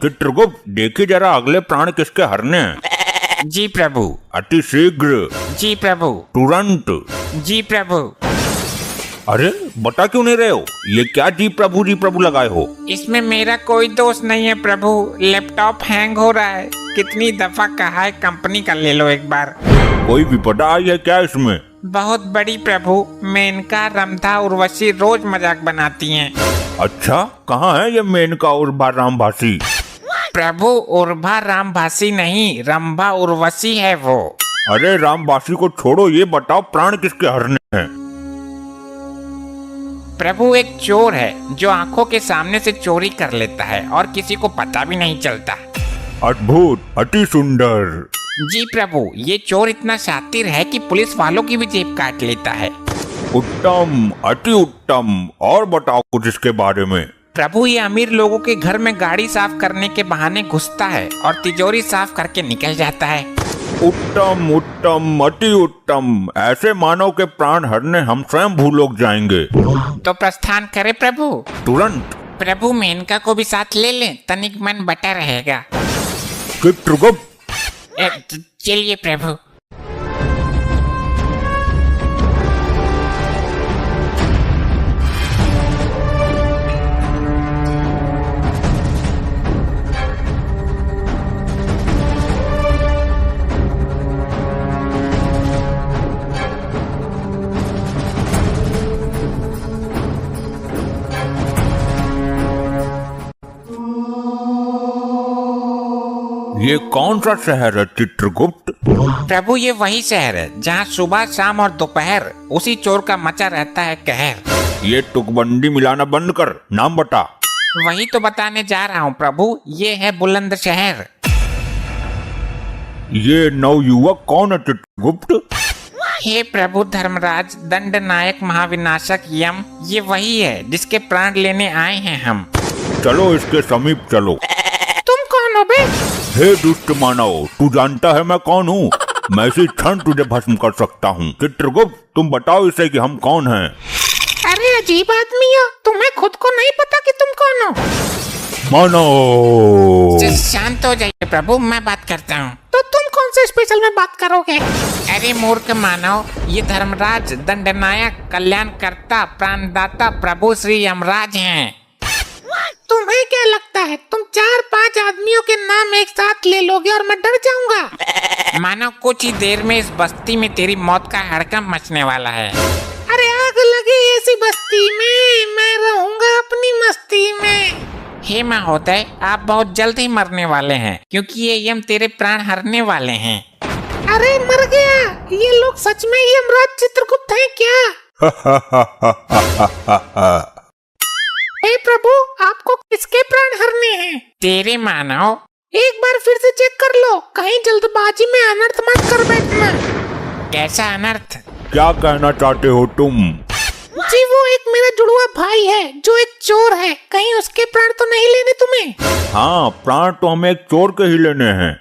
चित्रगुप्त, देखिए जरा अगले प्राण किसके हरने हैं। जी प्रभु। अति शीघ्र। जी प्रभु। तुरंत। जी प्रभु। अरे बता क्यों नहीं रहे हो? ये क्या जी प्रभु लगाए हो? इसमें मेरा कोई दोष नहीं है प्रभु, लैपटॉप हैंग हो रहा है। कितनी दफा कहा है कंपनी का ले लो एक बार। कोई विपदा आई है क्या इसमें? बहुत बड़ी प्रभु, मेनका, रंभा, उर्वशी रोज मजाक बनाती हैं। अच्छा, कहाँ है ये मेनका उर्वा रामभासी? प्रभु उर्वा रामभासी नहीं, रंभा उर्वशी है वो। अरे रामभासी को छोड़ो, ये बताओ प्राण किसके हरने हैं? प्रभु एक चोर है जो आंखों के सामने से चोरी कर लेता है और किसी को पता भी नहीं चलता। अद्भुत, अति सुंदर। जी प्रभु, ये चोर इतना शातिर है कि पुलिस वालों की भी जेब काट लेता है। उत्तम, अति उत्तम। और बताओ कुछ इसके बारे में। प्रभु ये अमीर लोगों के घर में गाड़ी साफ करने के बहाने घुसता है और तिजोरी साफ करके निकल जाता है। उत्तम उत्तम, अति उत्तम। ऐसे मानव के प्राण हरने हम स्वयं भूलोक जाएंगे। तो प्रस्थान करे प्रभु। तुरंत। प्रभु मेनका को भी साथ ले लें, तनिक मन बटा रहेगा। चित्रगुप्त। चलिए प्रभु। ये कौन सा शहर है चित्रगुप्त? प्रभु ये वही शहर है जहाँ सुबह शाम और दोपहर उसी चोर का मचा रहता है कहर। ये तुकबंदी मिलाना बंद कर, नाम बता। वही तो बताने जा रहा हूँ प्रभु, ये है बुलंद शहर। ये नवयुवक कौन है चित्रगुप्त? हे प्रभु धर्मराज, दंड नायक, महाविनाशक यम, ये वही है जिसके प्राण लेने आए हैं हम। चलो इसके समीप चलो। तुम कौन हो बे? हे दुष्ट मानव, तू जानता है मैं कौन हूँ? मैं इसी क्षण तुझे भस्म कर सकता हूँ। चित्रगुप्त, तुम बताओ इसे कि हम कौन हैं। अरे अजीब आदमी हो, तुम्हें खुद को नहीं पता कि तुम कौन हो? मानव। शांत हो जाइए प्रभु, मैं बात करता हूँ। तो तुम कौन से स्पेशल में बात करोगे? अरे मूर्ख मानव, ये धर्मराज, दंडनायक, कल्याणकर्ता, प्राणदाता प्रभु श्री यमराज हैं। तुम्हें क्या लगता है तुम 4-5 आदमियों के नाम एक साथ ले लोगे और मैं डर जाऊंगा? मानो कुछ ही देर में इस बस्ती में तेरी मौत का हड़कंप मचने वाला है। अरे आग लगे ऐसी बस्ती में, मैं रहूंगा अपनी मस्ती में। हे महोदय, आप बहुत जल्द ही मरने वाले हैं क्योंकि ये यम तेरे प्राण हरने वाले हैं। अरे मर गया, ये लोग सच में यमराज चित्रगुप्त हैं क्या? हे प्रभु, आपको किसके प्राण हरने हैं? तेरे मानव। एक बार फिर से चेक कर लो, कहीं जल्दबाजी में अनर्थ मत कर बैठना। कैसा अनर्थ? क्या कहना चाहते हो तुम? जी वो एक मेरा जुड़वा भाई है जो एक चोर है, कहीं उसके प्राण तो नहीं लेने तुम्हें? हाँ, प्राण तो हमें एक चोर के ही लेने हैं।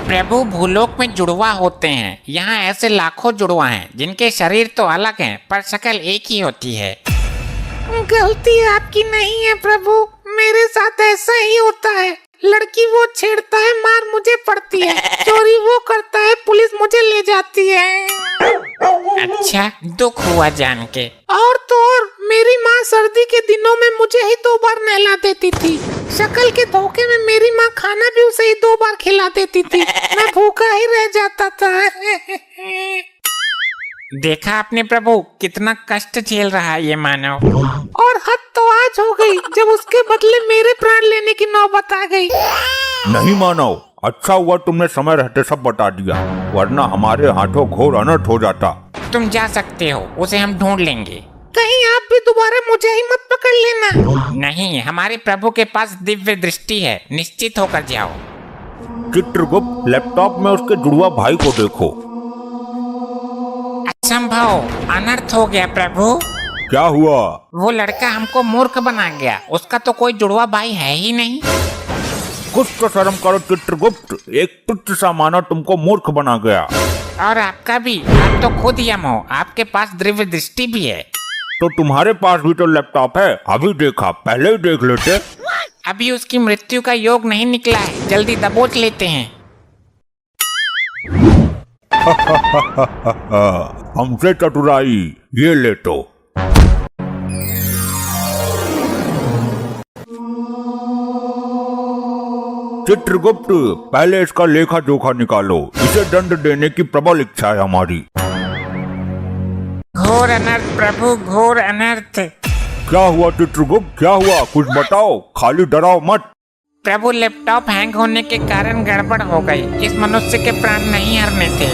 प्रभु भूलोक में जुड़वा होते हैं, यहाँ ऐसे लाखों जुड़वा हैं जिनके शरीर तो अलग हैं पर शक्ल एक ही होती है। गलती आपकी नहीं है प्रभु, मेरे साथ ऐसा ही होता है। लड़की वो छेड़ता है, मार मुझे पड़ती है। चोरी वो करता है, पुलिस मुझे ले जाती है। अच्छा, दुख हुआ जान के। और तो और मेरी माँ सर्दी के दिनों में मुझे ही 2 बार नहला देती थी। शक्ल के धोखे में मेरी माँ खाना भी उसे ही 2 बार खिला देती थी। मैं भूखा ही रह जाता था। देखा आपने प्रभु, कितना कष्ट झेल रहा है ये मानव। और हद तो आज हो गई जब उसके बदले मेरे प्राण लेने की नौबत आ गई। नहीं मानव, अच्छा हुआ तुमने समय रहते सब बता दिया, वरना हमारे हाथों घोर अनर्थ हो जाता। तुम जा सकते हो, उसे हम ढूंढ लेंगे। कहीं आप भी दोबारा मुझे ही मत पकड़ लेना। नहीं, हमारे प्रभु के पास दिव्य दृष्टि है, निश्चित होकर जाओ। चित्रगुप्त, लैपटॉप में उसके जुड़वा भाई को देखो। असंभव, अनर्थ हो गया प्रभु। क्या हुआ? वो लड़का हमको मूर्ख बना गया, उसका तो कोई जुड़वा भाई है ही नहीं। कुछ तो शर्म करो चित्रगुप्त, एक तुच्छ सा मानव तुमको मूर्ख बना गया। और आपका भी, आप तो खुद यम हो, आपके पास दिव्य दृष्टि भी है। तो तुम्हारे पास भी तो लैपटॉप है, अभी देखा, पहले ही देख लेते। अभी उसकी मृत्यु का योग नहीं निकला है, जल्दी दबोच लेते हैं। हमसे चतुराई, ये ले तो। चित्रगुप्त, पहले इसका लेखा जोखा निकालो, इसे दंड देने की प्रबल इच्छा है हमारी। घोर अनर्थ प्रभु, घोर अनर्थ। क्या हुआ चित्रगुप्त, क्या हुआ, कुछ बताओ, खाली डराओ मत। प्रभु, लैपटॉप हैंग होने के कारण गड़बड़ हो गई। इस मनुष्य के प्राण नहीं हरने थे।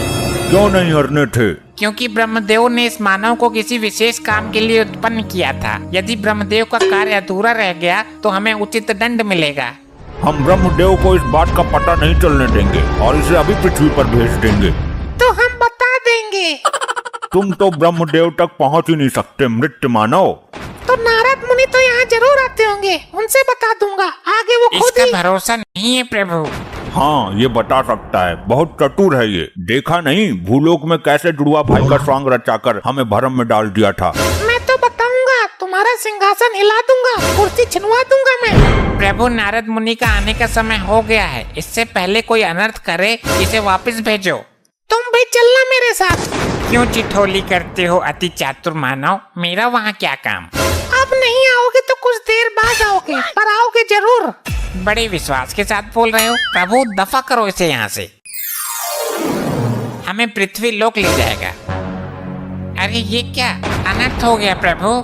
क्यों नहीं हरने थे? क्योंकि ब्रह्मदेव ने इस मानव को किसी विशेष काम के लिए उत्पन्न किया था। यदि ब्रह्मदेव का कार्य अधूरा रह गया तो हमें उचित दंड मिलेगा। हम ब्रह्मदेव को इस बात का पता नहीं चलने देंगे और इसे अभी पृथ्वी पर भेज देंगे। तो हम बता देंगे। तुम तो ब्रह्मदेव तक पहुंच ही नहीं सकते मृत्य मानव। तो नारद मुनि तो यहाँ जरूर आते होंगे, उनसे बता दूंगा, आगे वो खुद ही। इसका भरोसा नहीं है प्रभु। हाँ, ये बता सकता है, बहुत चतुर है ये। देखा नहीं भूलोक में कैसे जुड़वा भाई का स्वांग रचाकर हमें भरम में डाल दिया था। मैं तो बताऊंगा, तुम्हारा सिंहासन हिला दूंगा, कुर्सी छिनवा दूंगा मैं। प्रभु, नारद मुनि का आने का समय हो गया है, इससे पहले कोई अनर्थ करे इसे वापस भेजो। तुम भी चलना मेरे साथ। क्यों चिठोली करते हो अति चातुर मानव, मेरा वहाँ क्या काम। अब नहीं आओगे तो कुछ देर बाद आओगे, पर आओगे जरूर। बड़े विश्वास के साथ बोल रहे हो। प्रभु, दफा करो इसे यहाँ से, हमें पृथ्वी लोक ले जाएगा। अरे ये क्या अनर्थ हो गया प्रभु।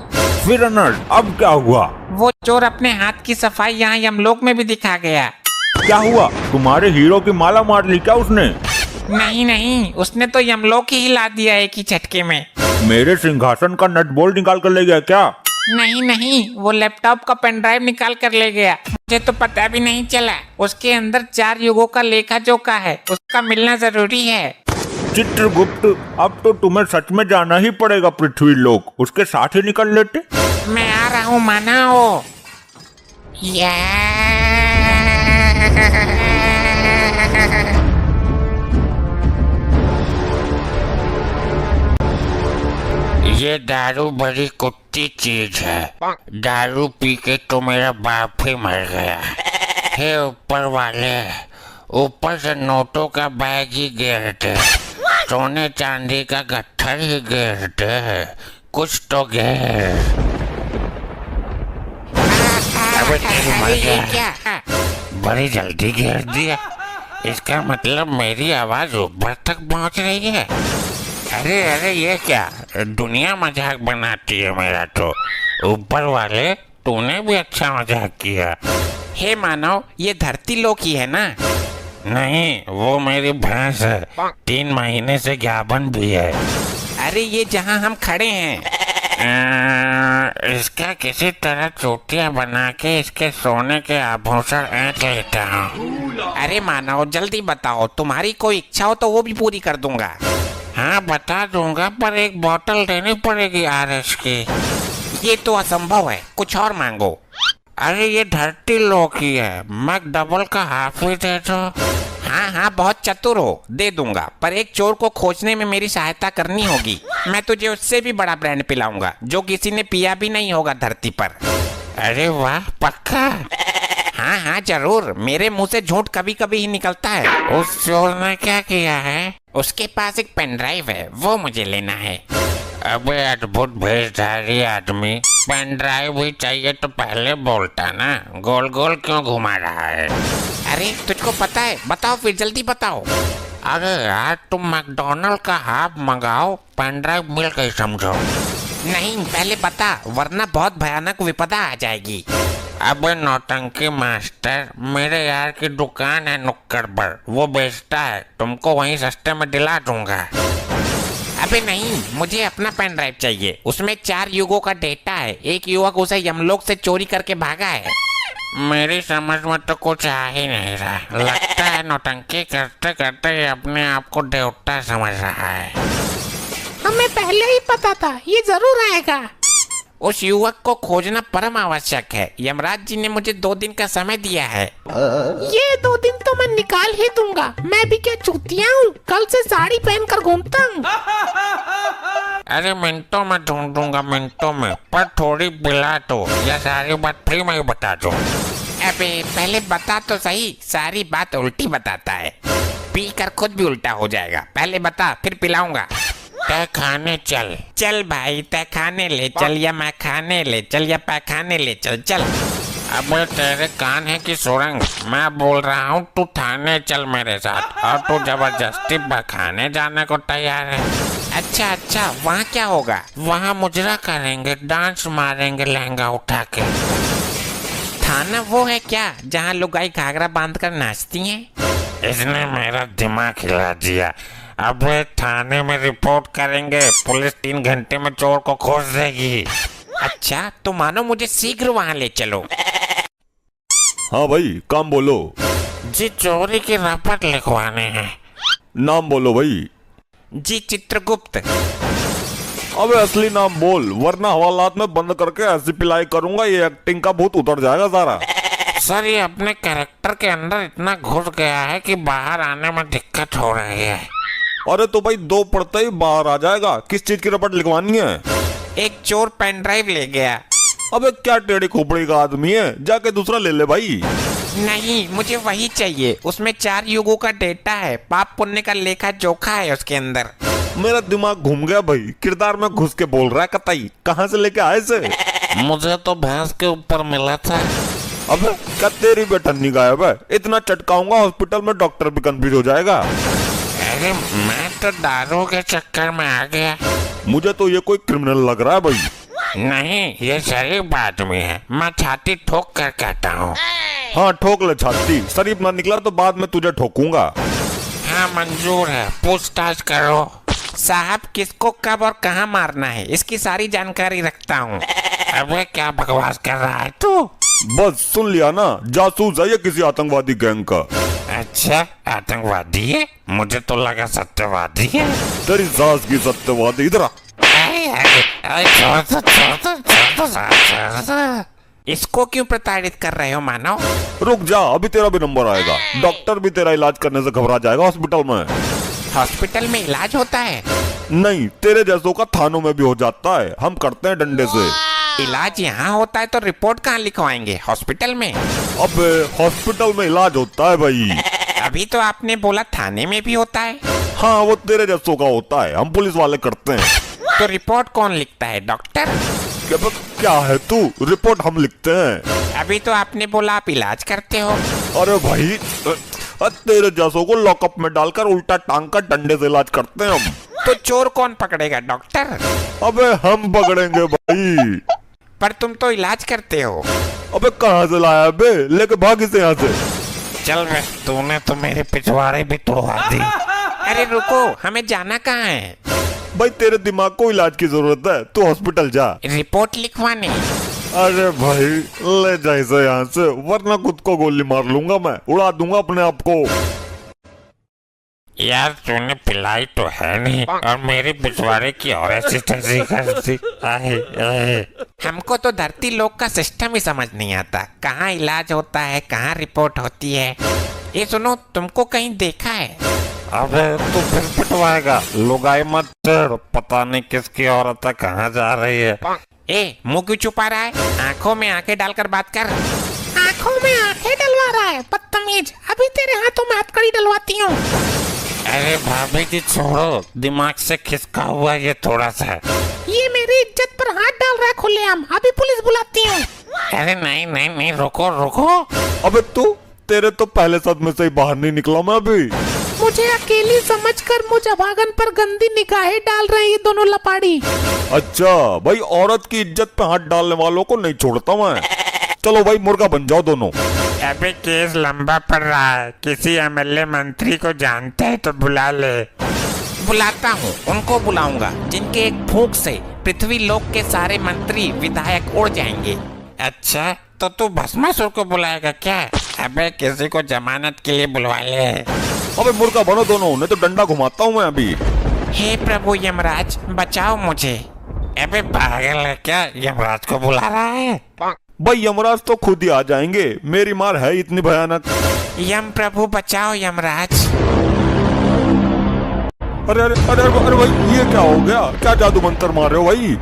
फिर अनर्थ, अब क्या हुआ? वो चोर अपने हाथ की सफाई यहाँ यमलोक में भी दिखा गया। क्या हुआ, तुम्हारे हीरो की माला मार ली क्या उसने? नहीं नहीं, उसने तो यमलोक ही हिला दिया एक ही झटके में। मेरे सिंहासन का नट बोल्ट निकाल कर ले गया क्या? नहीं नहीं, वो लैपटॉप का पेन ड्राइव निकाल कर ले गया। मुझे तो पता भी नहीं चला। उसके अंदर 4 युगों का लेखा जोखा है, उसका मिलना जरूरी है। चित्रगुप्त, अब तो तुम्हें सच में जाना ही पड़ेगा पृथ्वी लोक, उसके साथ ही निकल लेते। मैं आ रहा हूँ मानव। ये दारू बड़ी कुत्ती चीज है। दारू पी के तो मेरा बाप ही मर गया। हे ऊपर वाले, ऊपर से नोटों का बैग ही गिरते, सोने चांदी का गट्ठर ही गिरते, कुछ तो गिर। अबे तेरी मर गया, बड़ी जल्दी गिर दिया। इसका मतलब मेरी आवाज ऊपर तक पहुंच रही है। अरे अरे, ये क्या दुनिया मजाक बनाती है मेरा तो। ऊपर वाले, तूने भी अच्छा मजाक किया। हे मानव, ये धरती लोक ही है ना? नहीं, वो मेरी भैंस है, 3 महीने से ज्ञापन भी है। अरे ये जहाँ हम खड़े हैं। इसका किसी तरह चोटियां बना के इसके सोने के आभूषण ऐंठ लेता हूँ। अरे मानव, जल्दी बताओ, तुम्हारी कोई इच्छा हो तो वो भी पूरी कर दूंगा। हाँ बता दूंगा, पर एक बोतल देनी पड़ेगी RS की। ये तो असंभव है, कुछ और मांगो। अरे ये धरती लोक ही है, मैं डबल का हाफ ही दे दो। हाँ हाँ, बहुत चतुर हो, दे दूंगा, पर एक चोर को खोजने में मेरी सहायता करनी होगी। मैं तुझे उससे भी बड़ा ब्रांड पिलाऊंगा, जो किसी ने पिया भी नहीं होगा धरती पर। अरे वाह, पक्का? हाँ हाँ जरूर, मेरे मुंह से झूठ कभी कभी ही निकलता है। उस चोर ने क्या किया है? उसके पास एक पेन ड्राइव है, वो मुझे लेना है। अबे अद्भुत भेषधारी आदमी, पेन ड्राइव भी चाहिए तो पहले बोलता ना, गोल गोल क्यों घुमा रहा है? अरे तुझको पता है, बताओ फिर, जल्दी बताओ। अरे यार, तुम मैकडोनल्ड का हाफ मंगाओ, पेन ड्राइव मिल गई समझो। नहीं, पहले बता, वरना बहुत भयानक विपदा आ जाएगी। अबे नौटंकी मास्टर, मेरे यार की दुकान है नुक्कड़ पर, वो बेचता है, तुमको वहीं सस्ते में दिला दूंगा। अबे नहीं, मुझे अपना पेन ड्राइव चाहिए, उसमें 4 युगों का डेटा है। एक युवक उसे यमलोक से चोरी करके भागा है। मेरी समझ में तो कुछ आ ही नहीं रहा, लगता है नौटंकी करते करते ये अपने आप को देवता समझ रहा है। हमें पहले ही पता था ये जरूर आएगा। उस युवक को खोजना परम आवश्यक है। यमराज जी ने मुझे 2 दिन का समय दिया है। ये 2 दिन तो मैं निकाल ही दूंगा। मैं भी क्या चूतिया हूँ, कल से साड़ी पहनकर घूमता हूँ। अरे मिनटों में ढूंढूंगा, मिनटों में, पर थोड़ी बिला तो, या सारी बात फ्री में ही बता दो। अबे पहले बता तो सही, सारी बात उल्टी बताता है, पी कर खुद भी उल्टा हो जाएगा। पहले बता फिर पिलाऊंगा। तय खाने चल। चल भाई, तय खाने ले चल, या मैं खाने ले चल, या पैखाने ले चल। चल। अबे तेरे कान है कि सुरंग? मैं बोल रहा हूँ तू थाने चल मेरे साथ, और तू जबरदस्ती खाने जाने को तैयार है। अच्छा अच्छा, वहाँ क्या होगा? वहाँ मुजरा करेंगे, डांस मारेंगे लहंगा उठा के। थाना वो है क्या जहाँ लुगाई घाघरा बांधकर नाचती हैं? इसने मेरा दिमाग हिला दिया। अब थाने में रिपोर्ट करेंगे, पुलिस 3 घंटे में चोर को खोज देगी। अच्छा तो मानो मुझे शीघ्र वहाँ ले चलो। हाँ भाई, काम बोलो। जी चोरी की रपट लिखवाने हैं। नाम बोलो भाई। जी चित्रगुप्त। अबे असली नाम बोल, वरना हवालात में बंद करके ऐसी पिलाई करूंगा ये एक्टिंग का भूत उतर जाएगा सारा। सर ये अपने कैरेक्टर के अंदर इतना घुस गया है कि बाहर आने में दिक्कत हो रही है। अरे तो भाई 2 पढ़ते ही बाहर आ जाएगा। किस चीज की रपट लिखवानी है? एक चोर पेन ड्राइव ले गया। अबे क्या टेढ़ी खोपड़ी का आदमी है, जाके दूसरा ले ले भाई। नहीं, मुझे वही चाहिए। उसमें 4 युगों का डेटा है, पाप पुण्य का लेखा जोखा है उसके अंदर। मेरा दिमाग घूम गया भाई, किरदार में घुस के बोल रहा है कतई। कहाँ से लेके आए से? मुझे तो भैंस के ऊपर मिला था। अबे क्या तेरी बेटन्नी गायब है? इतना चटकाऊंगा हॉस्पिटल में डॉक्टर भी कंफ्यूज हो जाएगा। अरे मैं तो दारू के चक्कर में आ गया। मुझे तो ये कोई क्रिमिनल लग रहा है भाई। नहीं, ये शरीफ आदमी है, मैं छाती ठोक कर कहता हूँ। हाँ ठोक ले छाती, शरीफ ना निकला तो बाद में तुझे ठोकूंगा। हाँ मंजूर है, पूछताछ करो। साहब किसको कब और कहाँ मारना है, इसकी सारी जानकारी रखता हूँ। अबे क्या बकवास कर रहा है तू? बस सुन लिया ना, जासूस है ये किसी आतंकवादी गैंग का। अच्छा आतंकवादी है? मुझे तो लगा सत्यवादी है। तेरी सास की सत्यवादी। इधर आ। इसको क्यों प्रताड़ित कर रहे हो मानव? रुक जा, अभी तेरा भी नंबर आएगा। डॉक्टर भी तेरा इलाज करने से घबरा जाएगा हॉस्पिटल में। हॉस्पिटल में इलाज होता है? नहीं, तेरे जैसों का थानों में भी हो जाता है, हम करते हैं डंडे से। इलाज यहाँ होता है तो रिपोर्ट कहाँ लिखवाएंगे? हॉस्पिटल में? अबे हॉस्पिटल में इलाज होता है भाई। अभी तो आपने बोला थाने में भी होता है। हाँ वो तेरे जैसों का होता है, हम पुलिस वाले करते हैं। तो रिपोर्ट कौन लिखता है, डॉक्टर? क्या है तू? रिपोर्ट हम लिखते हैं। अभी तो आपने बोला आप इलाज करते हो। अरे भाई तेरे जैसों को लॉकअप में डालकर उल्टा टांग कर डंडे से इलाज करते हैं हम। तो चोर कौन पकड़ेगा डॉक्टर? अबे हम पकड़ेंगे भाई। पर तुम तो इलाज करते हो। अबे कहाँ से लाया बे? लेके भाग इसे यहाँ से। चल बे, तूने तो मेरे पिछवाड़े भी तोड़वा दी। अरे रुको, हमें जाना कहाँ है? भाई तेरे दिमाग को इलाज की जरूरत है, तू हॉस्पिटल जा। रिपोर्ट लिखवाने? अरे भाई ले जा इसे यहाँ से, वरना खुद को गोली मार लूंगा मैं, उड़ा दूंगा अपने आप को। यार तूने पिलाई तो है नहीं, और मेरी पिछवाड़े की और ऐसी तैसी करती। हमको तो धरती लोक का सिस्टम ही समझ नहीं आता, कहाँ इलाज होता है, कहाँ रिपोर्ट होती है। ये सुनो, तुमको कहीं देखा है? अबे तू फिर पिटवाएगा, लुगाई मत चढ़, पता नहीं किसकी औरत है, कहाँ जा रही है। ए मुंह क्यों छुपा रहा है? आंखों में आंखें डालकर बात कर। आंखों में आंखें डलवा रहा है बदतमीज, अभी तेरे हाथों में हथकड़ी डलवाती हूँ। अरे भाभी जी छोड़ो, दिमाग से खिसका हुआ ये थोड़ा सा। ये मेरी इज्जत पर हाथ डाल रहा है खुलेआम, अभी पुलिस बुलाती हूँ। अरे नहीं नहीं नहीं, रुको रुको। अबे तू, तेरे तो पहले सदमे से ही बाहर नहीं निकला मैं अभी। मुझे अकेली समझकर मुझे भागन पर गंदी निगाहें डाल रहे हैं ये दोनों लपाड़ी। अच्छा भाई, औरत की इज्जत पे हाथ डालने वालों को नहीं छोड़ता मैं। चलो भाई मुर्गा बन जाओ दोनों। अबे केस लंबा पड़ रहा है, किसी एमएलए मंत्री को जानते है तो बुला ले। बुलाता हूँ, उनको बुलाऊंगा जिनके एक फूंक से पृथ्वी लोक के सारे मंत्री विधायक उड़ जाएंगे। अच्छा तो तू भस्मासुर को बुलाएगा क्या? अबे किसी को जमानत के लिए बुलवा ले। अबे मुर्गा बनो दोनों, नहीं तो डंडा घुमाता हूँ मैं अभी। हे प्रभु यमराज, बचाओ मुझे। अबे पागल है क्या, यमराज को बुला रहा है? भाई यमराज तो खुद ही आ जाएंगे, मेरी मार है इतनी भयानक। यम प्रभु बचाओ यमराज। अरे अरे अरे अरे भाई ये क्या हो गया, क्या जादू मंत्र मार रहे हो भाई?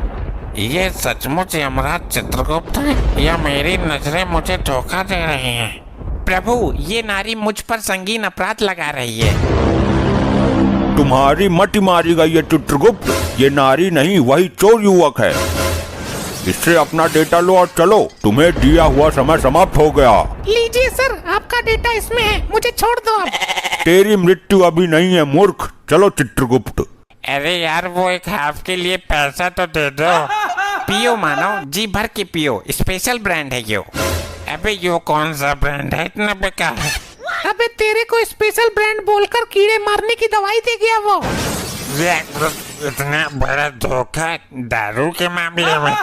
ये सचमुच यमराज चित्रगुप्त है या मेरी नजरें मुझे धोखा दे रही हैं? प्रभु ये नारी मुझ पर संगीन अपराध लगा रही है। तुम्हारी मटी मारी गई है चित्रगुप्त, ये नारी नहीं वही चोर युवक है। इससे अपना डेटा लो और चलो, तुम्हें दिया हुआ समय समाप्त हो गया। लीजिए सर, आपका डेटा इसमें है, मुझे छोड़ दो आप। तेरी मृत्यु अभी नहीं है मूर्ख, चलो चित्रगुप्त। अरे यार वो एक हाफ के लिए पैसा तो दे दो। पियो मानव, जी भर के पियो, स्पेशल ब्रांड है यो। अबे यो कौन सा ब्रांड है, इतना बेकार है? अबे तेरे को स्पेशल ब्रांड बोलकर कीड़े मारने की दवाई दे गया वो। इतना बड़ा धोखा दारू के मामले में,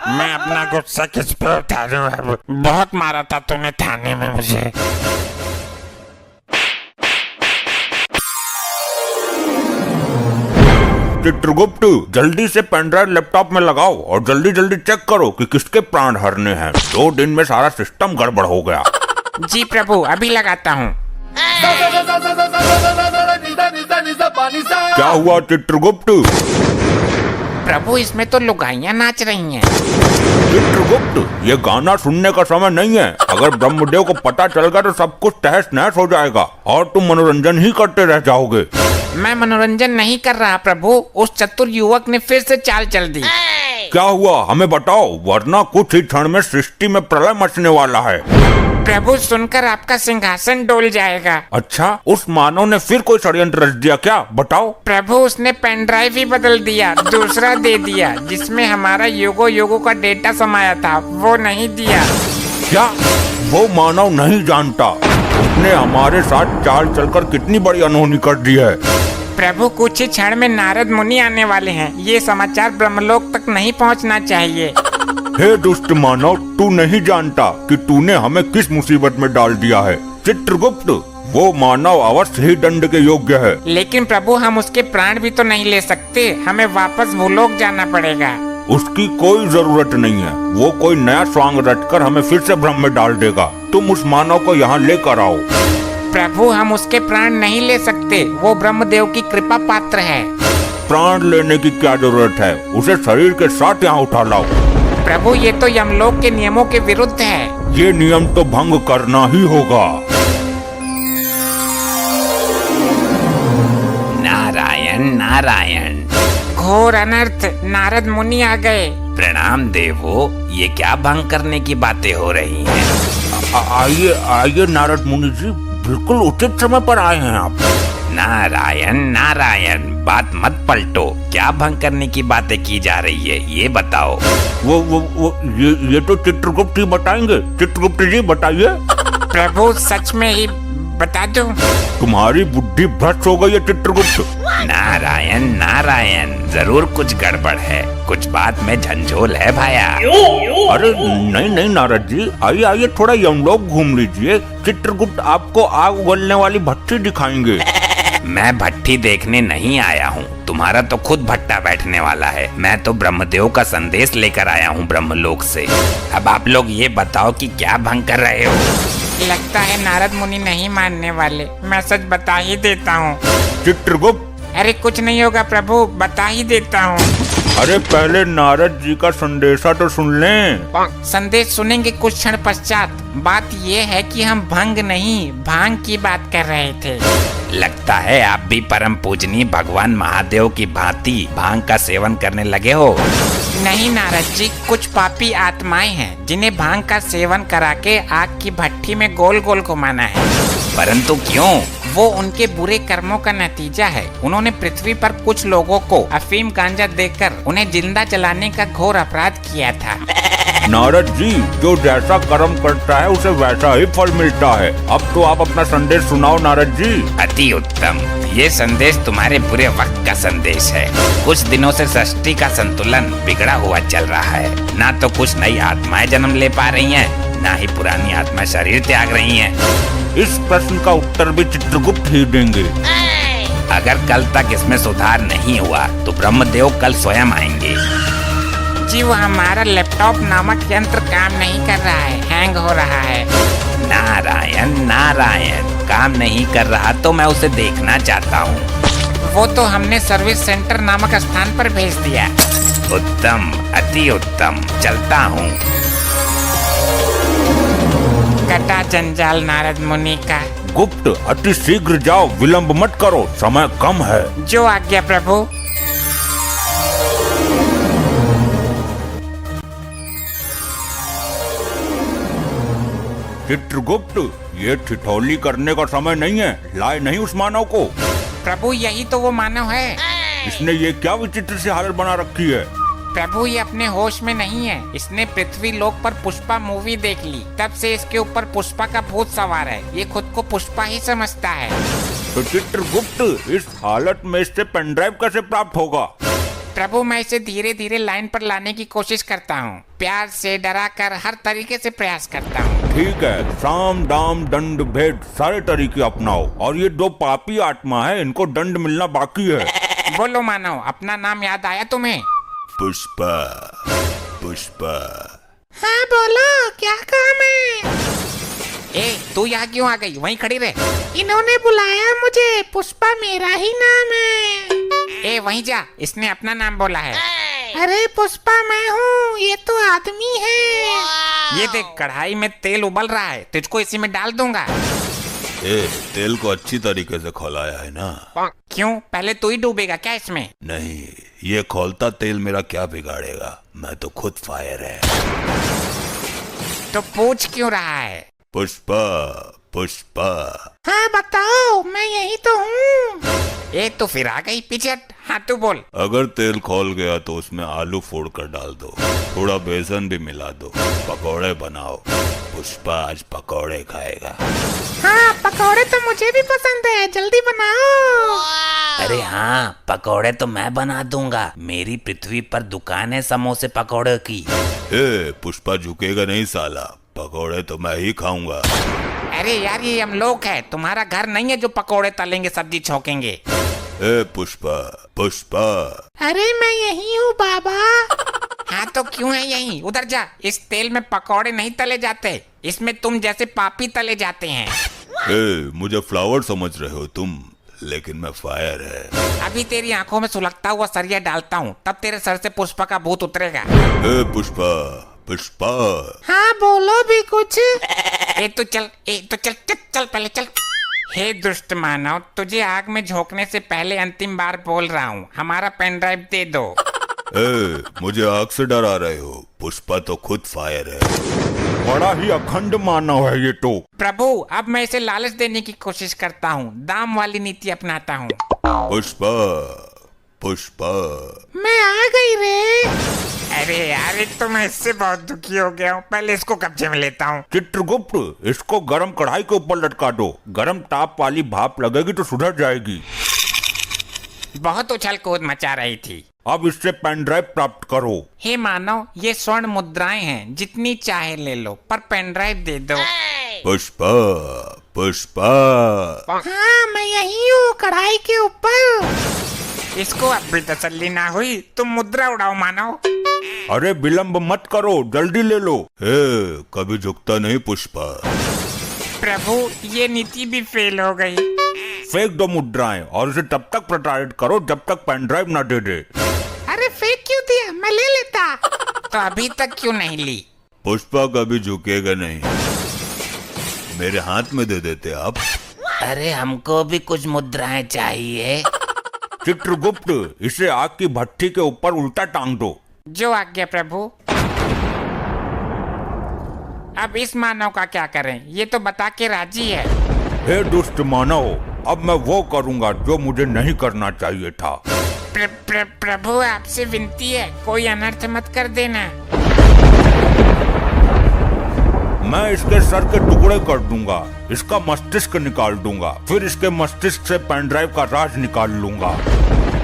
मैं अपना गुस्सा किस पे उतारूं अब? बहुत मारा था तूने थाने में मुझे। चित्रगुप्त जल्दी से पेनड्राइव लैपटॉप में लगाओ और जल्दी जल्दी चेक करो कि किसके प्राण हरने हैं। 2 दिन में सारा सिस्टम गड़बड़ हो गया। जी प्रभु अभी लगाता हूँ। क्या हुआ चित्रगुप्त? प्रभु इसमें तो लुगाइयाँ नाच रही हैं। चित्रगुप्त ये गाना सुनने का समय नहीं है, अगर ब्रह्मदेव को पता चल गया तो सब कुछ तहस नहस हो जाएगा और तुम मनोरंजन ही करते रह जाओगे। मैं मनोरंजन नहीं कर रहा प्रभु, उस चतुर युवक ने फिर से चाल चल दी। क्या हुआ हमें बताओ, वरना कुछ ही क्षण में सृष्टि में प्रलय मचने वाला है। प्रभु सुनकर आपका सिंहासन डोल जाएगा। अच्छा, उस मानव ने फिर कोई षड्यंत्र रच दिया क्या, बताओ? प्रभु उसने पेन ड्राइव ही बदल दिया, दूसरा दे दिया जिसमें हमारा युगो युगो का डेटा समाया था, वो नहीं दिया। क्या वो मानव नहीं जानता उसने हमारे साथ चाल चलकर कितनी बड़ी अनहोनी कर दी है? प्रभु कुछ ही क्षण में नारद मुनि आने वाले हैं, ये समाचार ब्रह्मलोक तक नहीं पहुंचना चाहिए। हे दुष्ट मानव, तू नहीं जानता कि तूने हमें किस मुसीबत में डाल दिया है। चित्रगुप्त वो मानव अवश्य ही दंड के योग्य है। लेकिन प्रभु हम उसके प्राण भी तो नहीं ले सकते, हमें वापस भूलोक जाना पड़ेगा। उसकी कोई जरूरत नहीं है, वो कोई नया स्वांग रचकर हमें फिर से भ्रम में डाल देगा। तुम उस मानव को यहाँ लेकर आओ। प्रभु हम उसके प्राण नहीं ले सकते, वो ब्रह्मदेव की कृपा पात्र है। प्राण लेने की क्या जरूरत है, उसे शरीर के साथ यहाँ उठा लाओ। प्रभु ये तो यमलोक के नियमों के विरुद्ध है। ये नियम तो भंग करना ही होगा। नारायण नारायण। घोर अनर्थ, नारद मुनि आ गए। प्रणाम देवो, ये क्या भंग करने की बातें हो रही हैं? आइए आइए नारद मुनि जी, बिल्कुल उचित समय पर आए हैं आप। नारायण नारायण, बात मत पलटो, क्या भंग करने की बातें की जा रही है ये बताओ। वो ये तो चित्रगुप्त ही बताएंगे। चित्रगुप्त जी बताइए। प्रभु सच में ही बता दो। तुम्हारी बुद्धि भ्रष्ट हो गई है चित्रगुप्त। नारायण नारायण, जरूर कुछ गड़बड़ है, कुछ बात में झंझोल है भाया। अरे नहीं नहीं नारद जी, आइए आइए थोड़ा यमलोक घूम लीजिए, चित्रगुप्त आपको आग उगलने वाली भट्टी दिखाएंगे। मैं भट्टी देखने नहीं आया हूँ, तुम्हारा तो खुद भट्टा बैठने वाला है। मैं तो ब्रह्मदेव का संदेश लेकर आया हूँ ब्रह्मलोक से। अब आप लोग ये बताओ कि क्या भंग कर रहे हो? लगता है नारद मुनि नहीं मानने वाले, मैं सच बता ही देता हूँ। चित्रगुप्त अरे कुछ नहीं होगा प्रभु, बता ही देता हूँ। अरे पहले नारद जी का संदेशा तो सुन लें। संदेश सुनेंगे कुछ क्षण पश्चात। बात ये है कि हम भंग नहीं भांग की बात कर रहे थे। लगता है आप भी परम पूजनीय भगवान महादेव की भांति भांग का सेवन करने लगे हो। नहीं नारद जी, कुछ पापी आत्माएं हैं जिन्हें भांग का सेवन करा के आग की भट्टी में गोल गोल घुमाना है। परंतु क्यों? वो उनके बुरे कर्मों का नतीजा है। उन्होंने पृथ्वी पर कुछ लोगों को अफीम गांजा देकर उन्हें जिंदा जलाने का घोर अपराध किया था। नारद जी, जो जैसा कर्म करता है उसे वैसा ही फल मिलता है। अब तो आप अपना संदेश सुनाओ नारद जी। अति उत्तम, ये संदेश तुम्हारे बुरे वक्त का संदेश है। कुछ दिनों से सृष्टि का संतुलन बिगड़ा हुआ चल रहा है। ना तो कुछ नई आत्माएं जन्म ले पा रही हैं, ना ही पुरानी आत्मा शरीर त्याग रही हैं। इस प्रश्न का उत्तर भी चित्रगुप्त ही देंगे। अगर कल तक इसमें सुधार नहीं हुआ तो ब्रह्मदेव कल स्वयं आएंगे। जी वो हमारा लैपटॉप नामक यंत्र काम नहीं कर रहा है, हैंग हो रहा है। नारायण नारायण, काम नहीं कर रहा तो मैं उसे देखना चाहता हूँ। वो तो हमने सर्विस सेंटर नामक स्थान पर भेज दिया। उत्तम, अति उत्तम, चलता हूँ। कटा जंजाल नारद मुनि का। गुप्त, अति शीघ्र जाओ, विलंब मत करो, समय कम है। जो आज्ञा प्रभु। चित्रगुप्त, ये ठिठोली करने का समय नहीं है, लाए नहीं उस मानव को। प्रभु यही तो वो मानव है। इसने ये क्या विचित्र सी हालत बना रखी है। प्रभु ये अपने होश में नहीं है। इसने पृथ्वी लोक पर पुष्पा मूवी देख ली, तब से इसके ऊपर पुष्पा का भूत सवार है। ये खुद को पुष्पा ही समझता है। तो चित्रगुप्त, इस हालत में इससे पेन ड्राइव कैसे प्राप्त होगा। प्रभु मैं इसे धीरे धीरे लाइन पर लाने की कोशिश करता हूँ, प्यार से डरा कर हर तरीके से प्रयास करता हूँ। ठीक है, साम दाम दंड भेद सारे तरीके अपनाओ, और ये दो पापी आत्मा है, इनको दंड मिलना बाकी है। बोलो मानव, अपना नाम याद आया तुम्हें? पुष्पा, पुष्पा। हाँ बोलो, क्या काम है? ए तू यहाँ क्यों आ गई? वहीं खड़ी रहे। इन्होंने बुलाया मुझे, पुष्पा मेरा ही नाम है। ए वहीं जा, इसने अपना नाम बोला है। अरे पुष्पा मैं हूँ, ये तो आदमी है। ये देख कढ़ाई में तेल उबल रहा है, तुझको इसी में डाल दूंगा। तेल को अच्छी तरीके से खौलाया है ना? क्यों, पहले तू ही डूबेगा क्या इसमें? नहीं, ये खौलता तेल मेरा क्या बिगाड़ेगा, मैं तो खुद फायर है। तो पूछ क्यों रहा है? पुष्पा, पुष्पा। हाँ बताओ, मैं यही तो हूँ। ए तो फिर आ गई पीछे हट। हाँ तू बोल। अगर तेल खौल गया तो उसमें आलू फोड़ कर डाल दो, थोड़ा बेसन भी मिला दो, पकौड़े बनाओ। पुष्पा आज पकौड़े खाएगा। हाँ पकौड़े तो मुझे भी पसंद है, जल्दी बनाओ। अरे हाँ, पकौड़े तो मैं बना दूंगा। मेरी पृथ्वी पर दुकान है समोसे पकौड़े की। पुष्पा झुकेगा नहीं साला, पकौड़े तो मैं ही खाऊंगा। अरे यार ये हम लोग है, तुम्हारा घर नहीं है जो पकोड़े तलेंगे सब्जी छौकेंगे। पुष्पा, पुष्पा। अरे मैं यही हूँ बाबा। हाँ तो क्यों है यहीं? उधर जा, इस तेल में पकोड़े नहीं तले जाते, इसमें तुम जैसे पापी तले जाते हैं। मुझे फ्लावर समझ रहे हो तुम, लेकिन मैं फायर है। अभी तेरी आंखों में सुलगता हुआ सरिया डालता हूँ, तब तेरे सर से पुष्पा का भूत उतरेगा। पुष्पा, पुष्पा। हाँ बोलो भी कुछ। ए तो चल, चल पहले चल। हे दुष्ट मानव, तुझे आग में झोंकने से पहले अंतिम बार बोल रहा हूँ, हमारा पेन ड्राइव दे दो। मुझे आग से डरा रहे हो? पुष्पा तो खुद फायर है। बड़ा ही अखंड मानव है ये तो। प्रभु अब मैं इसे लालच देने की कोशिश करता हूँ, दाम वाली नीति अपनाता हूँ। पुष्पा, पुष्पा। मैं आ गई रे। अरे यार एक तो मैं इससे बहुत दुखी हो गया हूँ, पहले इसको कब्जे में लेता हूँ। चित्रगुप्त, इसको गरम कढ़ाई के ऊपर लटका दो, गरम ताप वाली भाप लगेगी तो सुधर जाएगी। बहुत उछल कूद मचा रही थी। अब इससे पेन ड्राइव प्राप्त करो। हे मानव, ये स्वर्ण मुद्राएं हैं, जितनी चाहे ले लो, पर पेन ड्राइव दे दो। पुष्पा, पुष्पा। हाँ मैं यही हूँ, कढ़ाई के ऊपर। इसको अब भी तसल्ली ना हुई, तुम मुद्रा उड़ाओ मानव। अरे विलंब मत करो, जल्दी ले लो। कभी झुकता नहीं पुष्पा। प्रभु ये नीति भी फेल हो गई। फेंक दो मुद्राएं और इसे तब तक प्रताड़ित करो जब तक पेन ड्राइव न दे दे। अरे फेंक क्यों दिया, मैं ले लेता। तो अभी तक क्यों नहीं ली? पुष्पा कभी झुकेगा नहीं, मेरे हाथ में दे देते आप। अरे हमको भी कुछ मुद्राएं चाहिए। चित्रगुप्त, इसे आग की भट्टी के ऊपर उल्टा टांग दो। जो आज्ञा प्रभु। अब इस मानव का क्या करें, ये तो बता के राजी है। हे दुष्ट मानव, अब मैं वो करूंगा जो मुझे नहीं करना चाहिए था। प्रभु आपसे विनती है, कोई अनर्थ मत कर देना। मैं इसके सर के टुकड़े कर दूंगा, इसका मस्तिष्क निकाल दूंगा, फिर इसके मस्तिष्क से पेन ड्राइव का राज निकाल लूंगा।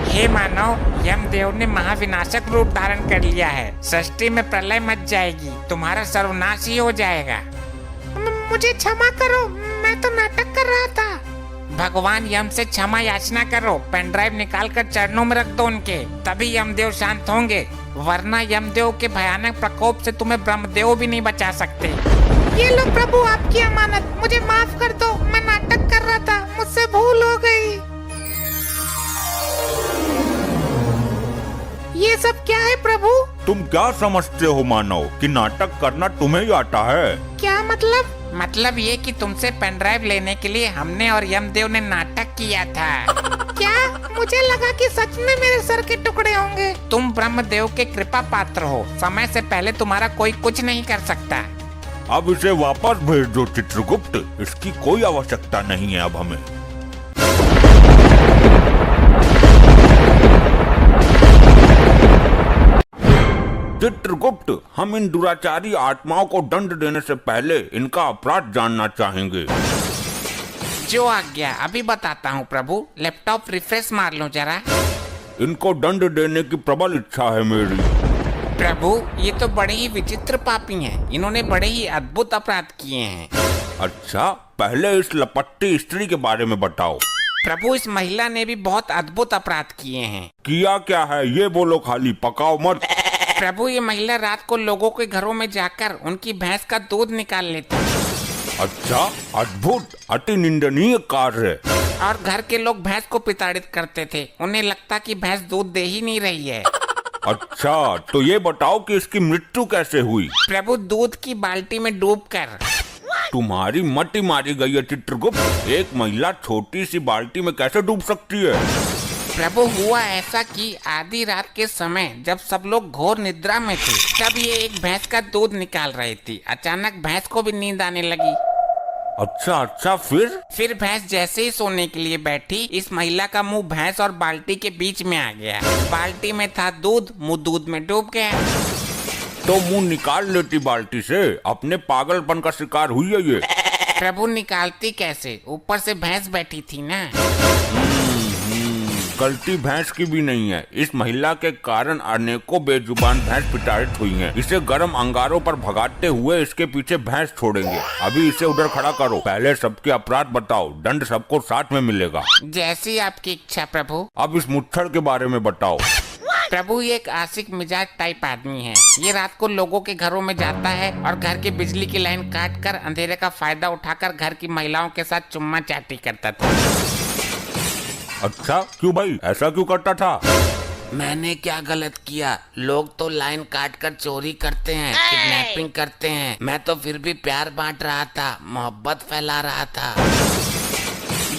हे मानव, यमदेव ने महाविनाशक रूप धारण कर लिया है। सृष्टि में प्रलय मच जाएगी, तुम्हारा सर्वनाश ही हो जाएगा। मुझे क्षमा करो, मैं तो नाटक कर रहा था। भगवान यम से क्षमा याचना करो, पेन ड्राइव निकाल कर चरणों में रख दो उनके, तभी यमदेव शांत होंगे, वरना यमदेव के भयानक प्रकोप से तुम्हें ब्रह्मदेव भी नहीं बचा सकते। ये लो प्रभु आपकी अमानत, मुझे माफ कर दो, मैं नाटक कर रहा था, मुझसे भूल हो गई। ये सब क्या है प्रभु? तुम क्या समझते हो मानव कि नाटक करना तुम्हें ही आता है? क्या मतलब? मतलब ये कि तुमसे पेन ड्राइव लेने के लिए हमने और यमदेव ने नाटक किया था। क्या? मुझे लगा कि सच में मेरे सर के टुकड़े होंगे। तुम ब्रह्मदेव के कृपा पात्र हो, समय से पहले तुम्हारा कोई कुछ नहीं कर सकता। अब इसे वापस भेज दो चित्रगुप्त, इसकी कोई आवश्यकता नहीं है अब हमें। चित्रगुप्त, हम इन दुराचारी आत्माओं को दंड देने से पहले इनका अपराध जानना चाहेंगे। जो आज्ञा, अभी बताता हूँ प्रभु। लैपटॉप रिफ्रेश मार लो जरा। इनको दंड देने की प्रबल इच्छा है मेरी। प्रभु, ये तो बड़े ही विचित्र पापी हैं। इन्होंने बड़े ही अद्भुत अपराध किए हैं। अच्छा, पहले इस लपट्टी स्त्री के बारे में बताओ। प्रभु, इस महिला ने भी बहुत अद्भुत अपराध किए हैं। किया क्या है ये बोलो, खाली पकाओ मत। प्रभु, ये महिला रात को लोगों के घरों में जाकर उनकी भैंस का दूध निकाल लेती है। अच्छा, अद्भुत, अति निंदनीय कार्य। और घर के लोग भैंस को प्रताड़ित करते थे। उन्हें लगता कि भैंस दूध दे ही नहीं रही है। अच्छा, तो ये बताओ कि इसकी मृत्यु कैसे हुई? प्रभु, दूध की बाल्टी में डूबकर। तुम्हारी मति मारी गई है चित्रगुप्त। एक महिला छोटी सी बाल्टी में कैसे डूब सकती है? प्रभु, हुआ ऐसा कि आधी रात के समय जब सब लोग घोर निद्रा में थे, तब ये एक भैंस का दूध निकाल रही थी। अचानक भैंस को भी नींद आने लगी। अच्छा, फिर भैंस जैसे ही सोने के लिए बैठी, इस महिला का मुंह भैंस और बाल्टी के बीच में आ गया। बाल्टी में था दूध, मुंह दूध में डूब गया। तो मुंह निकाल लेती बाल्टी से, अपने पागलपन का शिकार हुई है ये। प्रभु, निकालती कैसे? ऊपर से भैंस बैठी थी ना। गलती भैंस की भी नहीं है। इस महिला के कारण अनेकों बेजुबान भैंस प्रताड़ित हुई हैं। इसे गर्म अंगारों पर भगाते हुए इसके पीछे भैंस छोड़ेंगे। अभी इसे उधर खड़ा करो। पहले सबके अपराध बताओ, दंड सबको साथ में मिलेगा। जैसी आपकी इच्छा प्रभु। अब इस मुच्छड़ के बारे में बताओ। प्रभु, ये एक आशिक मिजाज टाइप आदमी है। ये रात को लोगों के घरों में जाता है और घर की बिजली की लाइन काट कर अंधेरे का फायदा उठाकर घर की महिलाओं के साथ चुम्मा चाटी करता था। अच्छा, क्यों भाई, ऐसा क्यों करता था? मैंने क्या गलत किया? लोग तो लाइन काट कर चोरी करते हैं, किडनैपिंग करते हैं। मैं तो फिर भी प्यार बांट रहा था, मोहब्बत फैला रहा था।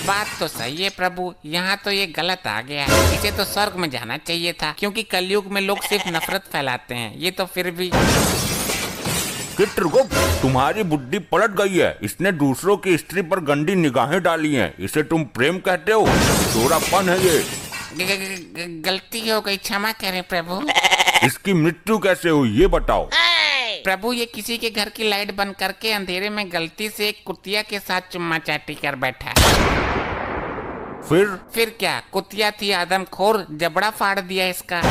बात तो सही है प्रभु, यहाँ तो ये गलत आ गया। इसे तो स्वर्ग में जाना चाहिए था, क्योंकि कलयुग में लोग सिर्फ नफरत फैलाते हैं। ये तो फिर भी। चित्रगुप्त, तुम्हारी बुद्धि पलट गई है। इसने दूसरों की स्त्री पर गंदी निगाहें डाली हैं। इसे तुम प्रेम कहते हो? चोरापन है ये। गलती हो गई, क्षमा करें प्रभु। इसकी मृत्यु कैसे हुई ये बताओ। प्रभु, ये किसी के घर की लाइट बंद करके अंधेरे में गलती से एक कुतिया के साथ चुम्मा चाटी कर बैठा। फिर क्या? कुतिया थी आदमखोर, जबड़ा फाड़ दिया इसका।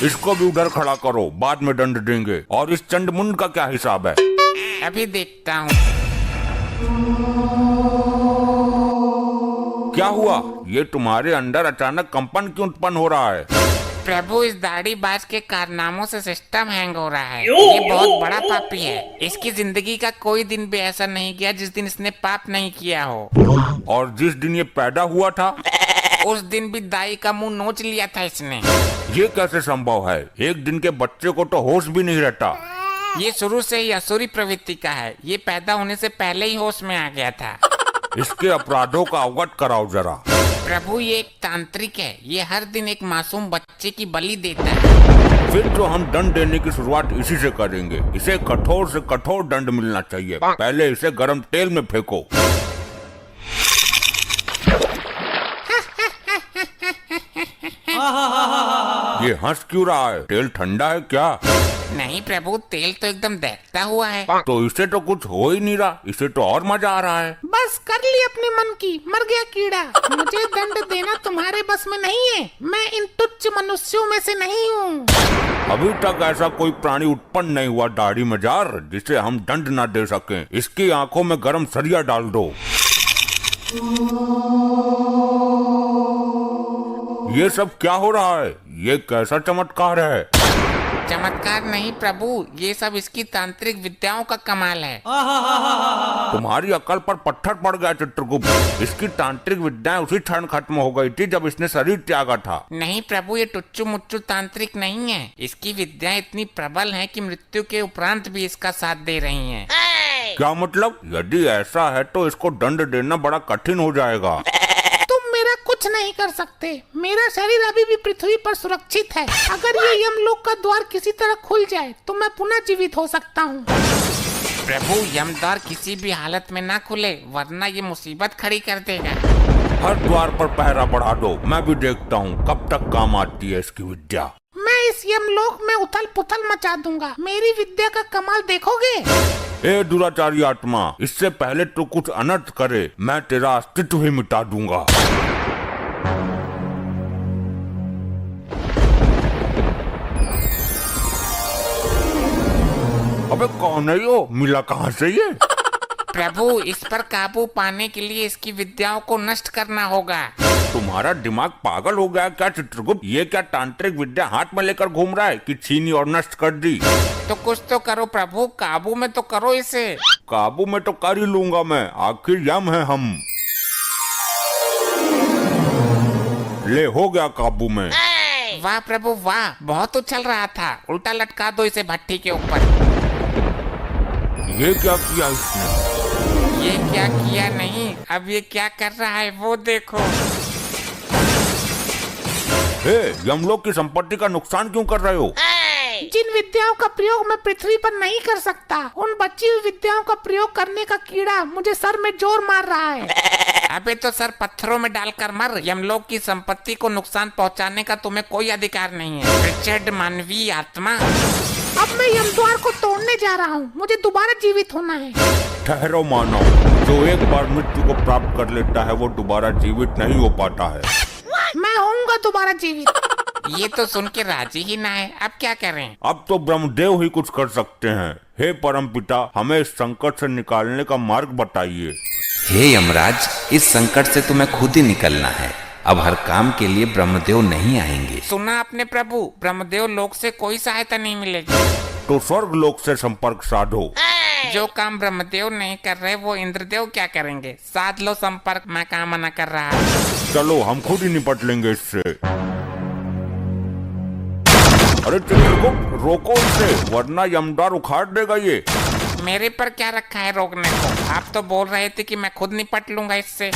इसको भी उधर खड़ा करो, बाद में दंड देंगे। और इस चंडमुंड का क्या हिसाब है? अभी देखता हूँ। क्या हुआ? ये तुम्हारे अंदर अचानक कंपन क्यों उत्पन्न हो रहा है? प्रभु, इस दाढ़ीबाज के कारनामों से सिस्टम हैंग हो रहा है। ये बहुत बड़ा पापी है। इसकी जिंदगी का कोई दिन भी ऐसा नहीं गया जिस दिन इसने पाप नहीं किया हो। और जिस दिन ये पैदा हुआ था, उस दिन भी दाई का मुंह नोच लिया था इसने। ये कैसे संभव है? एक दिन के बच्चे को तो होश भी नहीं रहता। ये शुरू से ही असुरी प्रवृत्ति का है। ये पैदा होने से पहले ही होश में आ गया था। इसके अपराधों का अवगत कराओ जरा। प्रभु, ये एक तांत्रिक है। ये हर दिन एक मासूम बच्चे की बलि देता है। फिर तो हम दंड देने की शुरुआत इसी से करेंगे। इसे कठोर से कठोर दंड मिलना चाहिए। पहले इसे गर्म तेल में फेंको। ये हंस क्यों रहा है? तेल ठंडा है क्या? नहीं प्रभु, तेल तो एकदम दहकता हुआ है। तो इसे तो कुछ हो ही नहीं रहा। इसे तो और मजा आ रहा है। बस कर ली अपने मन की, मर गया कीड़ा। मुझे दंड देना तुम्हारे बस में नहीं है। मैं इन तुच्छ मनुष्यों में से नहीं हूँ। अभी तक ऐसा कोई प्राणी उत्पन्न नहीं हुआ दाढ़ी मजार जिसे हम दंड ना दे सकें। इसकी आंखों में गर्म सरिया डाल दो। ये सब क्या हो रहा है? ये कैसा चमत्कार है? चमत्कार नहीं प्रभु, ये सब इसकी तांत्रिक विद्याओं का कमाल है। तुम्हारी अकल पर पत्थर पड़ गया चित्रगुप्त। इसकी तांत्रिक विद्याएं उसी क्षण खत्म हो गई थी जब इसने शरीर त्यागा था। नहीं प्रभु, ये टुच्चू मुच्चू तांत्रिक नहीं है। इसकी विद्याएं इतनी प्रबल हैं कि मृत्यु के उपरांत भी इसका साथ दे रही हैं। क्या मतलब? यदि ऐसा है तो इसको दंड देना बड़ा कठिन हो जाएगा। तुम मेरा कुछ नहीं कर सकते। मेरा शरीर अभी भी पृथ्वी पर सुरक्षित है। अगर ये यमलोक का द्वार किसी तरह खुल जाए तो मैं पुनः जीवित हो सकता हूँ। प्रभु, यमद्वार किसी भी हालत में ना खुले, वरना ये मुसीबत खड़ी कर देगा। हर द्वार पर पहरा बढ़ा दो, मैं भी देखता हूँ कब तक काम आती है इसकी विद्या। मैं इस यमलोक में उथल पुथल मचा दूंगा। मेरी विद्या का कमाल देखोगे? ए दुराचारी आत्मा, इससे पहले तो कुछ अनर्थ करे, मैं तेरा अस्तित्व ही मिटा दूंगा। अबे कौन है यो? मिला कहाँ से ये? प्रभु, इस पर काबू पाने के लिए इसकी विद्याओं को नष्ट करना होगा। तुम्हारा दिमाग पागल हो गया क्या चित्रगुप्त? ये क्या तांत्रिक विद्या हाथ में लेकर घूम रहा है कि छीनी और नष्ट कर दी? तो कुछ तो करो प्रभु, काबू में तो करो इसे। काबू में तो कर ही लूंगा मैं, आखिर यम है हम। ले हो गया काबू में। वाह प्रभु वाह, बहुत उछल रहा था। उल्टा लटका दो इसे भट्टी के ऊपर। ये क्या किया इसने? ये क्या किया नहीं, अब ये क्या कर रहा है वो देखो। हे, यमलोक की संपत्ति का नुकसान क्यों कर रहे हो? जिन विद्याओं का प्रयोग मैं पृथ्वी पर नहीं कर सकता, उन बची हुई विद्याओं का प्रयोग करने का कीड़ा मुझे सर में जोर मार रहा है। अबे तो सर पत्थरों में डालकर मर। यमलोक की संपत्ति को नुकसान पहुंचाने का तुम्हें कोई अधिकार नहीं है, रिचर्ड मानवीय आत्मा। अब मैं यमद्वार को तोड़ने जा रहा हूँ। मुझे दोबारा जीवित होना है। ठहरो मानव, जो एक बार मृत्यु को प्राप्त कर लेता है वो दोबारा जीवित नहीं हो पाता है। मैं होऊंगा दोबारा जीवित। ये तो सुन के राजी ही ना है, अब क्या करें? अब तो ब्रह्मदेव ही कुछ कर सकते हैं। हे परमपिता, हमें इस संकट से निकालने का मार्ग बताइए। हे यमराज, इस संकट से तुम्हें खुद ही निकलना है। अब हर काम के लिए ब्रह्मदेव नहीं आएंगे। सुना आपने प्रभु, ब्रह्मदेव लोक से कोई सहायता नहीं मिलेगी। तो स्वर्ग लोक से संपर्क साधो। जो काम ब्रह्मदेव नहीं कर रहे वो इंद्रदेव क्या करेंगे? साध लो संपर्क, मैं कहाँ मना कर रहा। चलो हम खुद ही निपट लेंगे इससे। अरे चित्रगुप्त, रोको इसे, वरना यमद्वार उखाड़ देगा ये। मेरे पर क्या रखा है रोकने को? आप तो बोल रहे थे कि मैं खुद निपट लूंगा इससे।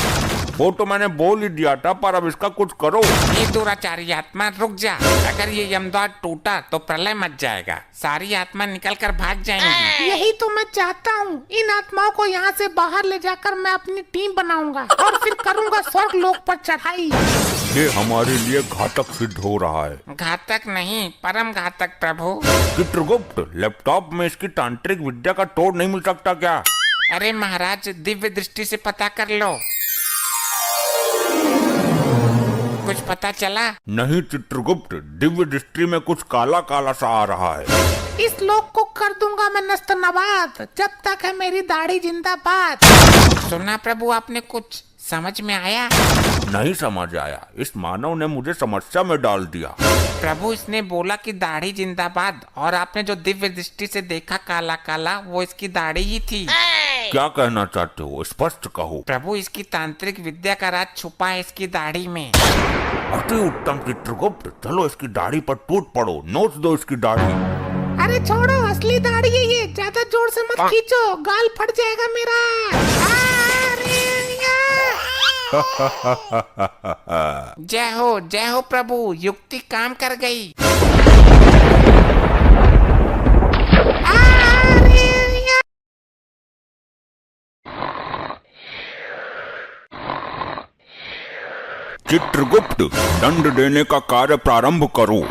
वो तो मैंने बोल ही दिया था, पर अब इसका कुछ करो। ये दुराचारी आत्मा रुक जा। अगर ये यमद्वार टूटा तो प्रलय मच जाएगा, सारी आत्मा निकल कर भाग जाएंगी। यही तो मैं चाहता हूँ। इन आत्माओं को यहाँ से बाहर ले जाकर मैं अपनी टीम बनाऊंगा और फिर करूंगा स्वर्ग लोक पर चढ़ाई। ये हमारे लिए घातक सिद्ध हो रहा है। घातक नहीं, परम घातक प्रभु। चित्रगुप्त, लैपटॉप में इसकी तांत्रिक विद्या का तोड़ नहीं मिल सकता क्या? अरे महाराज, दिव्य दृष्टि से पता कर लो। कुछ पता चला? नहीं चित्रगुप्त, दिव्य दृष्टि में कुछ काला काला सा आ रहा है। इस लोक को कर दूंगा मैं नस्त नवाद, जब तक है मेरी दाढ़ी जिंदाबाद। सुना प्रभु आपने? कुछ समझ में आया? नहीं समझ आया। इस मानव ने मुझे समस्या में डाल दिया। प्रभु, इसने बोला कि दाढ़ी जिंदाबाद, और आपने जो दिव्य दृष्टि से देखा काला काला, वो इसकी दाढ़ी ही थी। क्या कहना चाहते हो? स्पष्ट कहो। प्रभु, इसकी तांत्रिक विद्या का राज छुपा है इसकी दाढ़ी में। अति उत्तम चित्रगुप्त, चलो इसकी दाढ़ी पर टूट पड़ो, नोच दो इसकी दाढ़ी। अरे छोड़ो, असली दाढ़ी है ये। ज्यादा जोर से मत खींचो, गाल फट जाएगा मेरा। जय हो प्रभु, युक्ति काम कर गई। चित्रगुप्त, दंड देने का कार्य प्रारंभ करो।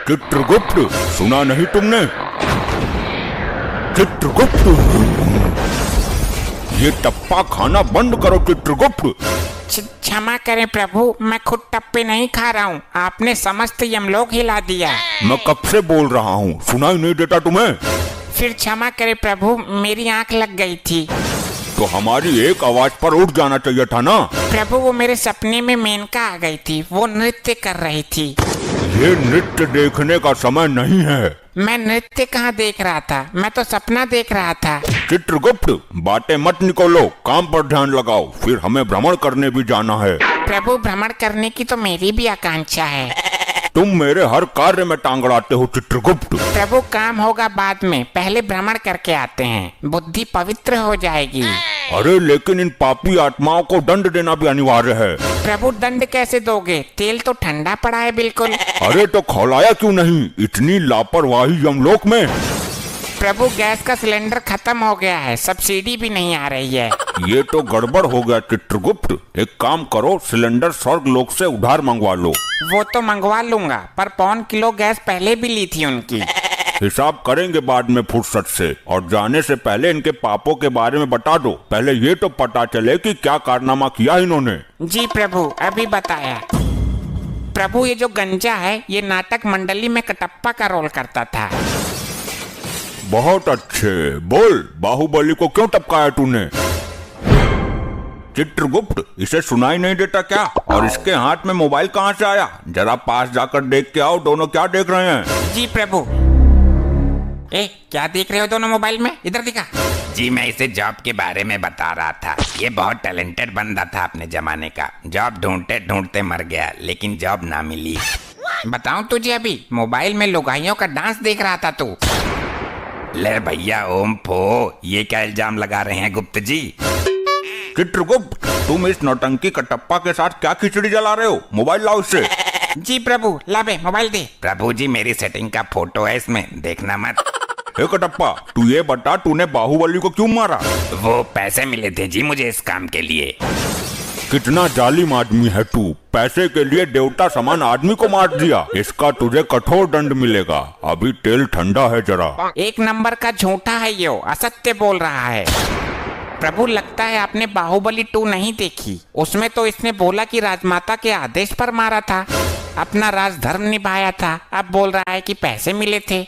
चित्रगुप्त, सुना नहीं तुमने? चित्रगुप्त, ये टप्पा खाना बंद करो चित्रगुप्त। क्षमा करें प्रभु, मैं खुद टप्पे नहीं खा रहा हूँ। आपने समस्त यमलोक हिला दिया। मैं कब से बोल रहा हूँ, सुनाई नहीं देता तुम्हें? फिर क्षमा करें प्रभु, मेरी आंख लग गई थी। तो हमारी एक आवाज पर उठ जाना चाहिए था ना। प्रभु वो मेरे सपने में मेनका आ गई थी, वो नृत्य कर रही थी। ये नृत्य देखने का समय नहीं है। मैं नृत्य कहाँ देख रहा था, मैं तो सपना देख रहा था। चित्रगुप्त, बातें मत निकोलो, काम पर ध्यान लगाओ, फिर हमें भ्रमण करने भी जाना है। प्रभु भ्रमण करने की तो मेरी भी आकांक्षा है। तुम मेरे हर कार्य में टांग अड़ाते हो चित्रगुप्त। प्रभु काम होगा बाद में, पहले भ्रमण करके आते हैं, बुद्धि पवित्र हो जाएगी। अरे लेकिन इन पापी आत्माओं को दंड देना भी अनिवार्य है। प्रभु दंड कैसे दोगे, तेल तो ठंडा पड़ा है बिल्कुल। अरे तो खौलाया क्यों नहीं, इतनी लापरवाही यमलोक में। प्रभु गैस का सिलेंडर खत्म हो गया है, सब्सिडी भी नहीं आ रही है। ये तो गड़बड़ हो गया चित्रगुप्त। एक काम करो, सिलेंडर स्वर्ग लोक से उधार मंगवा लो। वो तो मंगवा लूंगा, पर 1 किलो गैस पहले भी ली थी उनकी। हिसाब करेंगे बाद में फुर्सत से, और जाने से पहले इनके पापों के बारे में बता दो। पहले ये तो पता चले कि क्या कारनामा किया इन्होंने। जी प्रभु, अभी बताया। प्रभु ये जो गंजा है, ये नाटक मंडली में कटप्पा का रोल करता था। बहुत अच्छे, बोल बाहुबली को क्यों टपकाया तूने? चित्रगुप्त, इसे सुनाई नहीं देता क्या? और इसके हाथ में मोबाइल कहाँ से आया? जरा पास जाकर देख के आओ, दोनों क्या देख रहे हैं? जी प्रभु। क्या देख रहे हो दोनों मोबाइल में, इधर दिखा। जी मैं इसे जॉब के बारे में बता रहा था। ये बहुत टैलेंटेड बंदा था अपने जमाने का। जॉब ढूंढते ढूंढते मर गया, लेकिन जॉब ना मिली। बताऊं तुझे, अभी मोबाइल में लुगाइयों का डांस देख रहा था तू। ले भैया ओम फो, ये क्या इल्जाम लगा रहे हैं गुप्त जी? चित्रगुप्त, तुम इस नौटंकी कटप्पा के साथ क्या खिचड़ी जला रहे हो? मोबाइल लाओ इससे। जी प्रभु, ला बे मोबाइल दे। प्रभु जी मेरी सेटिंग का फोटो है इसमें, देखना मत। हे कटप्पा, तू ये बता, तूने बाहुबली को क्यों मारा? वो पैसे मिले थे जी मुझे इस काम के लिए। कितना जालिम आदमी है तू, पैसे के लिए देवता समान आदमी को मार दिया। इसका तुझे कठोर दंड मिलेगा। अभी तेल ठंडा है जरा। 1 नंबर का झूठा है ये, असत्य बोल रहा है। प्रभु लगता है आपने बाहुबली 2 नहीं देखी। उसमें तो इसने बोला कि राजमाता के आदेश पर मारा था, अपना राजधर्म निभाया था। अब बोल रहा है कि पैसे मिले थे।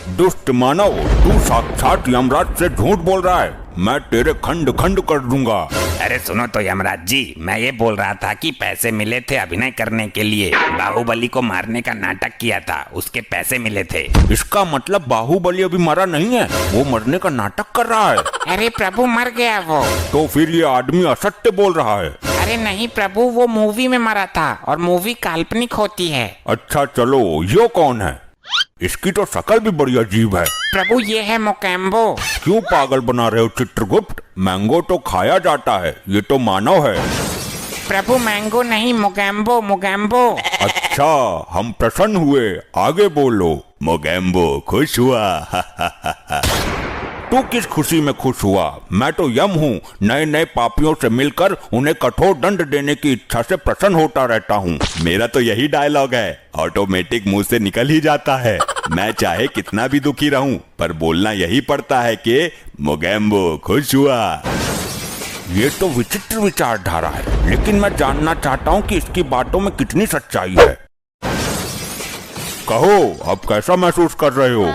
दुष्ट मानव, तू साक्षात यमराज से झूठ बोल रहा है। मैं तेरे खंड खंड कर दूंगा। अरे सुनो तो यमराज जी, मैं ये बोल रहा था कि पैसे मिले थे अभिनय करने के लिए। बाहुबली को मारने का नाटक किया था, उसके पैसे मिले थे। इसका मतलब बाहुबली अभी मरा नहीं है, वो मरने का नाटक कर रहा है। अरे प्रभु मर गया वो। तो फिर ये आदमी असत्य बोल रहा है। अरे नहीं प्रभु, वो मूवी में मरा था और मूवी काल्पनिक होती है। अच्छा चलो, यो कौन है? इसकी तो शक्ल भी बड़ी अजीब है। प्रभु ये है मोकेम्बो। क्यों पागल बना रहे हो चित्रगुप्त? मैंगो तो खाया जाता है, ये तो मानव है। प्रभु मैंगो नहीं, मोगैम्बो मोगैम्बो। अच्छा, हम प्रसन्न हुए, आगे बोलो। मोगैम्बो खुश हुआ। तू किस खुशी में खुश हुआ? मैं तो यम हूँ, नए नए पापियों से मिलकर उन्हें कठोर दंड देने की इच्छा से प्रसन्न होता रहता हूँ। मेरा तो यही डायलॉग है, ऑटोमेटिक मुंह से निकल ही जाता है। मैं चाहे कितना भी दुखी रहूं, पर बोलना यही पड़ता है कि मोगैम्बो खुश हुआ। ये तो विचित्र विचारधारा है, लेकिन मैं जानना चाहता हूँ कि इसकी बातों में कितनी सच्चाई है। कहो, अब कैसा महसूस कर रहे हो?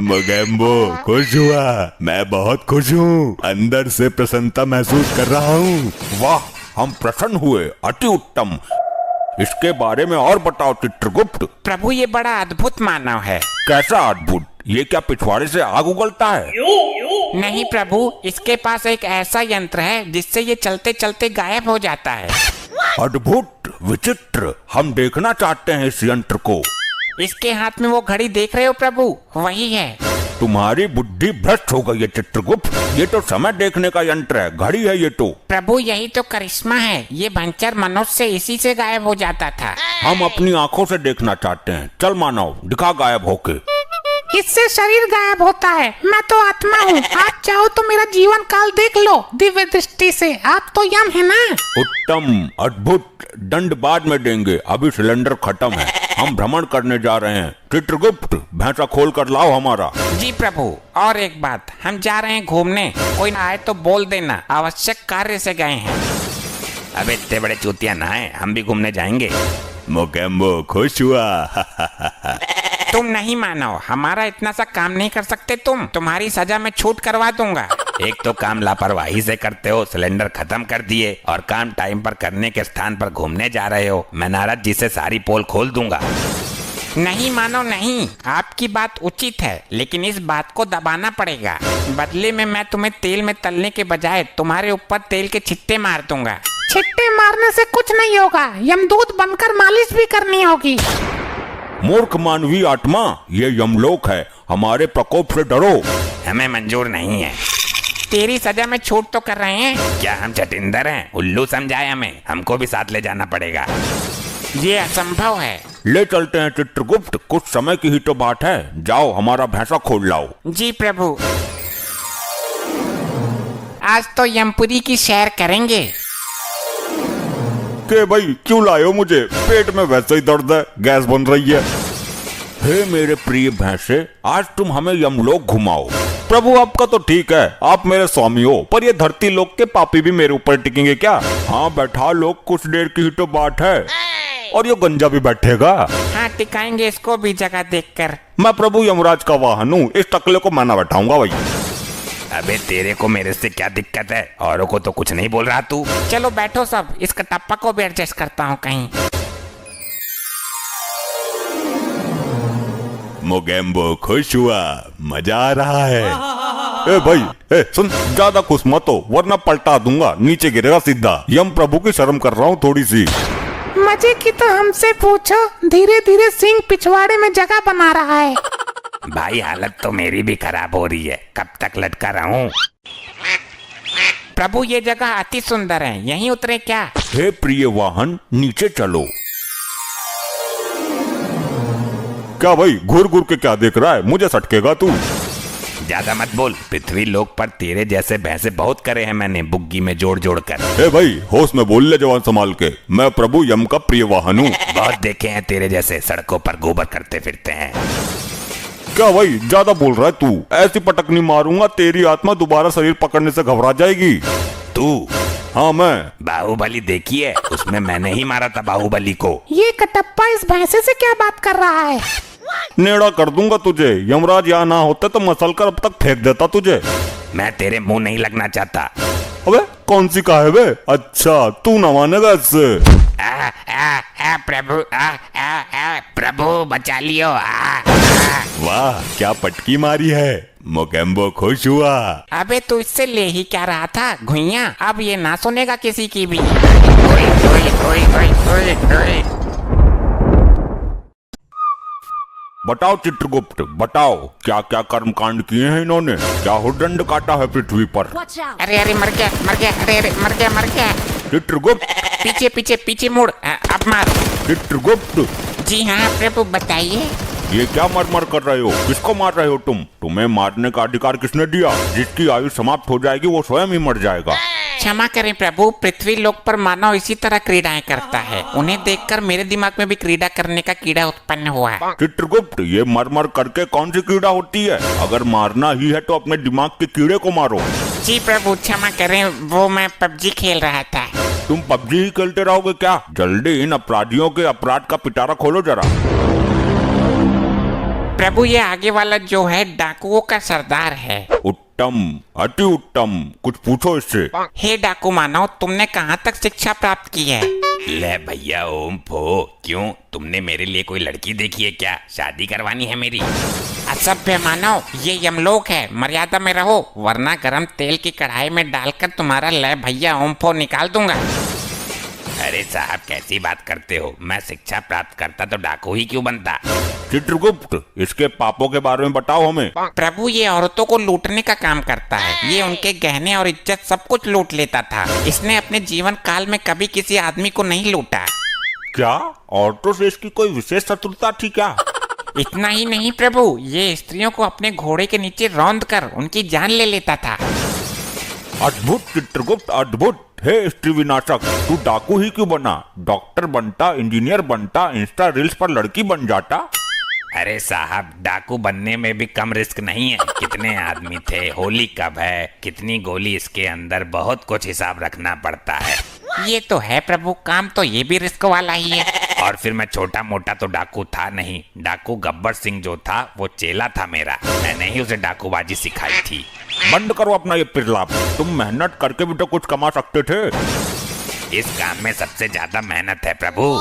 मोगैम्बो खुश हुआ, मैं बहुत खुश हूँ, अंदर से प्रसन्नता महसूस कर रहा हूँ। वाह, हम प्रसन्न हुए, अति उत्तम। इसके बारे में और बताओ चित्रगुप्त। प्रभु ये बड़ा अद्भुत मानव है। कैसा अद्भुत? ये क्या पिछवाड़े से आग उगलता है? नहीं प्रभु, इसके पास एक ऐसा यंत्र है जिससे ये चलते चलते गायब हो जाता है। अद्भुत, विचित्र, हम देखना चाहते हैं इस यंत्र को। इसके हाथ में वो घड़ी देख रहे हो प्रभु, वही है। तुम्हारी बुद्धि भ्रष्ट हो गई है चित्रगुप्त। ये तो समय देखने का यंत्र है, घड़ी है ये तो। प्रभु यही तो करिश्मा है, ये भंचर मनुष्य इसी से गायब हो जाता था। हम अपनी आंखों से देखना चाहते हैं। चल मानव, दिखा गायब होके। इससे शरीर गायब होता है, मैं तो आत्मा हूँ। आप चाहो तो मेरा जीवन काल देख लो दिव्य दृष्टि से। आप तो यम है ना? उत्तम, अद्भुत, दंड बाद में देंगे, अभी सिलेंडर खत्म है। हम भ्रमण करने जा रहे हैं। चित्रगुप्त, भैंसा खोल कर लाओ हमारा। जी प्रभु, और एक बात, हम जा रहे हैं घूमने, कोई ना आए तो बोल देना, आवश्यक कार्य से गए हैं। अब इतने बड़े चूतिया ना है, हम भी घूमने जाएंगे। मोगैम्बो खुश हुआ। तुम नहीं मानो, हमारा इतना सा काम नहीं कर सकते तुम। तुम्हारी सजा मैं छूट करवा दूंगा। एक तो काम लापरवाही से करते हो, सिलेंडर खत्म कर दिए, और काम टाइम पर करने के स्थान पर घूमने जा रहे हो। मैं नारद जी से सारी पोल खोल दूंगा। नहीं मानो नहीं, आपकी बात उचित है, लेकिन इस बात को दबाना पड़ेगा। बदले में मैं तुम्हें तेल में तलने के बजाय तुम्हारे ऊपर तेल के छिट्टे मार दूंगा। छिट्टे मारने से कुछ नहीं होगा, यमदूत बनकर मालिश भी करनी होगी। मूर्ख मानवीय आत्मा, ये यमलोक है, हमारे प्रकोप से डरो। हमें मंजूर नहीं है। तेरी सजा में छूट तो कर रहे हैं। क्या हम चटिंदर हैं? उल्लू समझाए हमें, हमको भी साथ ले जाना पड़ेगा। ये असंभव है। ले चलते हैं चित्रगुप्त, कुछ समय की ही तो बात है। जाओ हमारा भैंसा खोल लाओ। जी प्रभु। आज तो यमपुरी की सैर करेंगे। के भाई क्यों लाए हो मुझे? पेट में वैसे ही दर्द है, गैस बन रही है। हे मेरे प्रिय भैंसे, आज तुम हमें यमलोक घुमाओ। प्रभु आपका तो ठीक है, आप मेरे स्वामी हो, पर ये धरती लोक के पापी भी मेरे ऊपर टिकेंगे क्या? हाँ बैठा लोग, कुछ देर की ही तो बात है। और ये गंजा भी बैठेगा? हाँ टिकाएंगे इसको भी जगह देखकर। मैं प्रभु यमराज का वाहन हूँ, इस टकले को मैं ना बैठाऊंगा भाई। अबे तेरे को मेरे से क्या दिक्कत है? औरों को तो कुछ नहीं बोल रहा तू। चलो बैठो सब, इस कटप्पा को भी एडजस्ट करता हूँ कहीं। मोगेम्बो खुश हुआ, मजा आ रहा है। ए भाई, ए सुन, ज्यादा खुश मत हो वरना पलटा दूंगा, नीचे गिरेगा सीधा। यम प्रभु की शर्म कर रहा हूँ थोड़ी सी। मजे की तो हमसे पूछो, धीरे धीरे सिंह पिछवाड़े में जगह बना रहा है। भाई हालत तो मेरी भी खराब हो रही है, कब तक लटका रहूं? प्रभु ये जगह अति सुंदर है, यहीं उतरे क्या? हे प्रिय वाहन, नीचे चलो। क्या भाई घूर घूर के क्या देख रहा है? मुझे सटकेगा तू। ज्यादा मत बोल, पृथ्वी लोक पर तेरे जैसे भैंसे बहुत करे हैं मैंने, बुग्गी में जोड़ जोड़ कर। ए भाई होश में बोल ले जवान संभाल के, मैं प्रभु यम का प्रिय वाहन हूँ। बहुत देखे हैं तेरे जैसे सड़कों पर गोबर करते फिरते हैं। क्या भाई ज्यादा बोल रहा है तू? ऐसी पटकनी मारूंगा तेरी आत्मा दोबारा शरीर पकड़ने से घबरा जाएगी। तू? हाँ मैं। बाहुबली देखी है? उसमें मैंने ही मारा था बाहुबली को। ये कटप्पा इस भैंसे से क्या बात कर रहा है? नेड़ा कर दूंगा तुझे, यमराज यहाँ ना होते तो मसल कर अब तक फेंक देता तुझे। मैं तेरे मुंह नहीं लगना चाहता। अबे कौन सी कहा है बे? अच्छा तू ना मानेगा इससे। प्रभु बचा लियो। वाह क्या पटकी मारी है, मोगेम्बो खुश हुआ। अबे तू इससे ले ही क्या रहा था घुइया? अब ये ना सुनेगा किसी की भी। बताओ चित्रगुप्त, बताओ क्या क्या कर्म कांड किए हैं इन्होंने? क्या हुदंड काटा है पृथ्वी पर? अरे अरे मर गया मर गया, अरे अरे मर गया मर गया। चित्रगुप्त, पीछे पीछे पीछे मुड़, अब मार। चित्रगुप्त, जी हाँ प्रभु बताइए। ये क्या मरमर कर रहे हो? किसको मार रहे हो तुम? तुम्हें मारने का अधिकार किसने दिया? जिसकी आयु समाप्त हो जाएगी वो स्वयं ही मर जाएगा। क्षमा करें प्रभु, पृथ्वी लोक पर मानव इसी तरह क्रीड़ाएं करता है। उन्हें देखकर मेरे दिमाग में भी क्रीड़ा करने का कीड़ा उत्पन्न हुआ है। चित्रगुप्त, ये मरमर करके कौन सी कीड़ा होती है? अगर मारना ही है तो अपने दिमाग के कीड़े को मारो। जी प्रभु क्षमा करें, वो मैं पबजी खेल रहा था। तुम पबजी ही खेलते रहोगे क्या? जल्दी इन अपराधियों के अपराध का पिटारा खोलो जरा। प्रभु ये आगे वाला जो है डाकुओं का सरदार है। उत्तम, अति उत्तम, कुछ पूछो इससे। हे डाकू मानव, तुमने कहाँ तक शिक्षा प्राप्त की है? ले भैया ओम फो, क्यों तुमने मेरे लिए कोई लड़की देखी है क्या? शादी करवानी है मेरी? असभ्य मानव, ये यमलोक है, मर्यादा में रहो वरना गरम तेल की कढ़ाई में डालकर तुम्हारा ले भैया ओम फो निकाल दूंगा। अरे साहब कैसी बात करते हो? मैं शिक्षा प्राप्त करता तो डाकू ही क्यों बनता? चित्रगुप्त, इसके पापों के बारे में बताओ हमें। प्रभु ये औरतों को लूटने का काम करता है। ये उनके गहने और इज्जत सब कुछ लूट लेता था। इसने अपने जीवन काल में कभी किसी आदमी को नहीं लूटा। क्या औरतों से इसकी कोई विशेष शत्रुता थी क्या? इतना ही नहीं प्रभु, ये स्त्रियों को अपने घोड़े के नीचे रौंद कर उनकी जान ले लेता था। अद्भुत चित्रगुप्त, अद्भुत। हे स्त्री विनाशक, तू डाकू ही क्यों बना? डॉक्टर बनता, इंजीनियर बनता, इंस्टा रील्स पर लड़की बन जाता। अरे साहब डाकू बनने में भी कम रिस्क नहीं है। कितने आदमी थे, होली कब है, कितनी गोली इसके अंदर, बहुत कुछ हिसाब रखना पड़ता है। ये तो है प्रभु, काम तो ये भी रिस्क वाला ही है। और फिर मैं छोटा मोटा तो डाकू था नहीं। डाकू गब्बर सिंह जो था वो चेला था मेरा, मैंने ही उसे डाकूबाजी सिखाई थी। बंद करो अपना ये पिरलाप। तुम मेहनत करके भी तो कुछ कमा सकते थे। इस काम में सबसे ज्यादा मेहनत है प्रभु।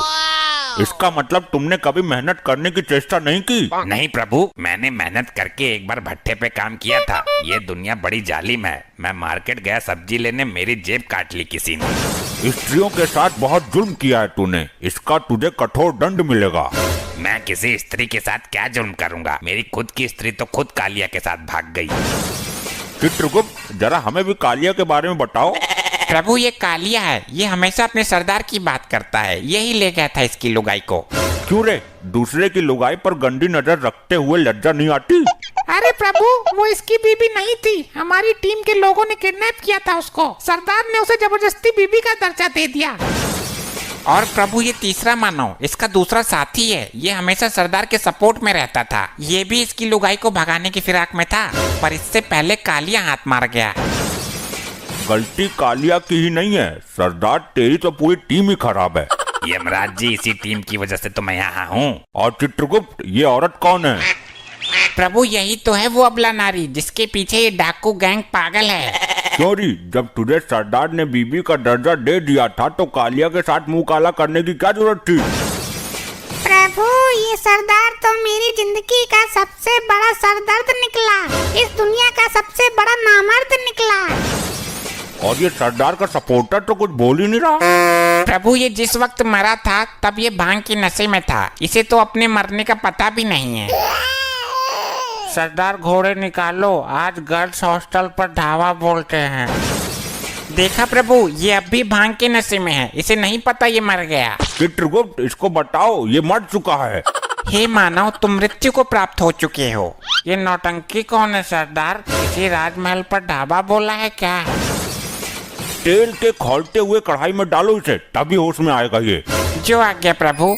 इसका मतलब तुमने कभी मेहनत करने की चेष्टा नहीं की? नहीं प्रभु, मैंने मेहनत करके एक बार भट्टे पे काम किया था। ये दुनिया बड़ी जालिम है। मैं मार्केट गया सब्जी लेने, मेरी जेब काट ली किसी ने। स्त्रियों के साथ बहुत जुल्म किया है तूने, इसका तुझे कठोर दंड मिलेगा। मैं किसी स्त्री के साथ क्या जुर्म करूंगा? मेरी खुद की स्त्री तो खुद कालिया के साथ भाग गई। चित्रगुप्त, जरा हमें भी कालिया के बारे में बताओ। प्रभु ये कालिया है, ये हमेशा अपने सरदार की बात करता है, यही ले गया था इसकी लुगाई को। क्यों रे, दूसरे की लुगाई पर गंदी नजर रखते हुए लज्जा नहीं आती? अरे प्रभु, वो इसकी बीबी नहीं थी, हमारी टीम के लोगों ने किडनैप किया था उसको। सरदार ने उसे जबरदस्ती बीबी का दर्जा दे दिया। और प्रभु ये तीसरा मानव इसका दूसरा साथी है, ये हमेशा सरदार के सपोर्ट में रहता था। ये भी इसकी लुगाई को भगाने की फिराक में था, पर इससे पहले कालिया हाथ मार गया। गलती कालिया की ही नहीं है सरदार, तेरी तो पूरी टीम ही खराब है। यमराज जी, इसी टीम की वजह से तो मैं यहाँ हूँ। और चित्रगुप्त, ये औरत कौन है? प्रभु यही तो है वो अबला नारी जिसके पीछे ये डाकू गैंग पागल है। क्यों री, जब तुझे सरदार ने बीबी का दर्जा दे दिया था तो कालिया के साथ मुंह काला करने की क्या जरूरत थी? प्रभु, ये सरदार तो मेरी जिंदगी का सबसे बड़ा सरदर्द निकला, इस दुनिया का सबसे बड़ा नामर्द निकला। और ये सरदार का सपोर्टर तो कुछ बोल ही नहीं रहा। प्रभु ये जिस वक्त मरा था तब ये भांग की नशे में था, इसे तो अपने मरने का पता भी नहीं है। सरदार घोड़े निकालो, आज गर्ल्स हॉस्टल पर ढाबा बोलते हैं। देखा प्रभु, ये अब भी भांग के नशे में है, इसे नहीं पता ये मर गया। चित्रगुप्त, इसको बताओ ये मर चुका है। हे मानव, तुम मृत्यु को प्राप्त हो चुके हो। ये नौटंकी कौन है सरदार? किसी राजमहल पर ढाबा बोला है क्या? तेल के खौलते हुए कढ़ाई में डालो इसे, तभी होश में आएगा ये। जो आज्ञा प्रभु।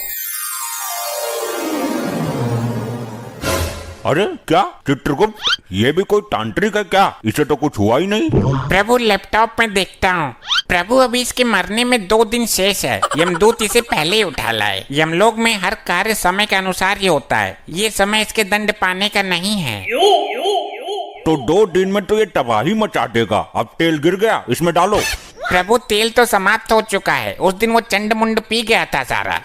अरे क्या चित्रगुप्त, ये भी कोई तांत्रिक है क्या? इसे तो कुछ हुआ ही नहीं। प्रभु लैपटॉप में देखता हूँ। प्रभु अभी इसके मरने में 2 दिन शेष है, यमदूत इसे पहले ही उठा लाए। यमलोक में हर कार्य समय के अनुसार ही होता है, ये समय इसके दंड पाने का नहीं है। तो 2 दिन में तो ये तबाही मचा देगा। अब तेल गिर गया, इसमें डालो। प्रभु तेल तो समाप्त हो चुका है, उस दिन वो चंड मुंड पी गया था सारा।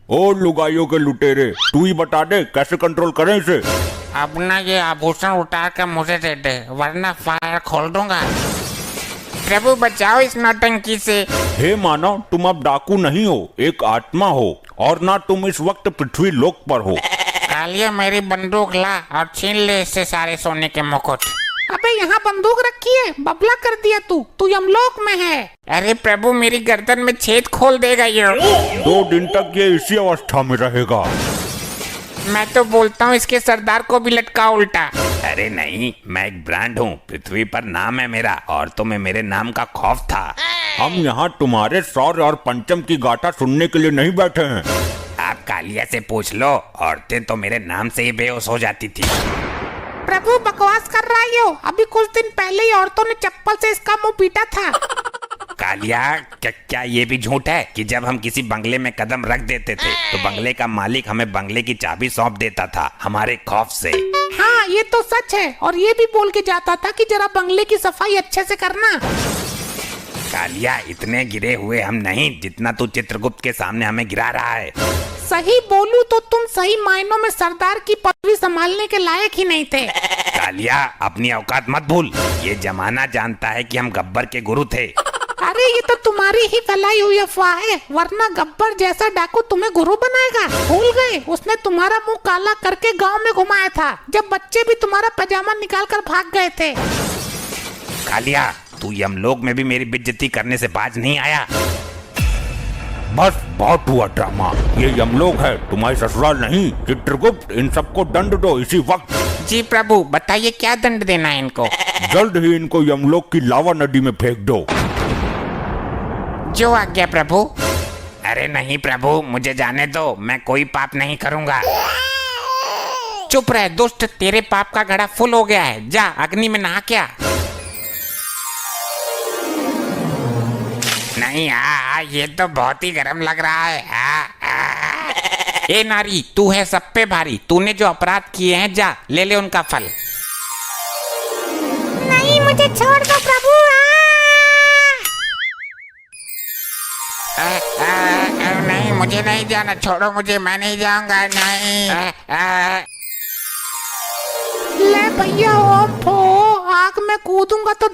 ओ लुगाइयों के लुटेरे, तू ही बता दे कैसे कंट्रोल करें इसे। अब ना ये आभूषण उतार कर मुझे दे दे, वरना फायर खोल दूंगा। प्रभु बचाओ इस नौटंकी से। हे मानव, तुम अब डाकू नहीं हो, एक आत्मा हो, और ना तुम इस वक्त पृथ्वी लोक पर हो। कालिया मेरी बंदूक ला और छीन ले इससे सारे सोने के मुकुट। अबे यहाँ बंदूक रखी है, बबला कर दिया तू यमलोक में है। अरे प्रभु मेरी गर्दन में छेद खोल देगा ये। 2 दिन तक ये इसी अवस्था में रहेगा। मैं तो बोलता हूँ इसके सरदार को भी लटका उल्टा। अरे नहीं, मैं एक ब्रांड हूँ, पृथ्वी पर नाम है मेरा, और तो मैं मेरे नाम का खौफ था। हम यहाँ तुम्हारे शौर्य और पंचम की गाथा सुनने के लिए नहीं बैठे हैं। आप कालिया से पूछ लो, औरतें तो मेरे नाम से ही बेहोश हो जाती थी। प्रभु बकवास कर रहा है यो, अभी कुछ दिन पहले ही औरतों ने चप्पल से इसका मुंह पीटा था। कालिया, क्या ये भी झूठ है कि जब हम किसी बंगले में कदम रख देते थे तो बंगले का मालिक हमें बंगले की चाबी सौंप देता था हमारे खौफ से? हाँ ये तो सच है, और ये भी बोल के जाता था कि जरा बंगले की सफाई अच्छे से करना। कालिया, इतने गिरे हुए हम नहीं जितना तू चित्रगुप्त के सामने हमें गिरा रहा है। सही बोलूं तो तुम सही मायनों में सरदार की पदवी संभालने के लायक ही नहीं थे। कालिया, अपनी औकात मत भूल, ये जमाना जानता है कि हम गब्बर के गुरु थे। अरे ये तो तुम्हारी ही फैलाई हुई अफवाह है, वरना गब्बर जैसा डाकू तुम्हें गुरु बनाएगा। भूल गए, उसने तुम्हारा मुंह काला करके गांव में घुमाया था, जब बच्चे भी तुम्हारा पजामा निकाल कर भाग गए थे। कालिया, तू यमलोक में भी मेरी बेइज्जती करने से बाज नहीं आया। बस बहुत हुआ ड्रामा, ये यमलोक है, तुम्हारी ससुराल नहीं। चित्रगुप्त, इन सबको दंड दो इसी वक्त। जी प्रभु बताइए क्या दंड देना है इनको? जल्द ही इनको यमलोक की लावा नदी में फेंक दो। जो आज्ञा प्रभु। अरे नहीं प्रभु, मुझे जाने दो, मैं कोई पाप नहीं करूंगा। चुप रहे दुष्ट, तेरे पाप का घड़ा फुल हो गया है, जा अग्नि में नहा क्या। नहीं, ये तो बहुत ही गर्म लग रहा है। ए नारी, तू है सब पे भारी, तूने जो अपराध किए हैं जा ले ले उनका फल। छोड़ दो प्रभु। नहीं, मुझे नहीं जाना, छोड़ो मुझे, मैं नहीं जाऊंगा, नहीं। ले भैया ओफो, आग में कूदूंगा तो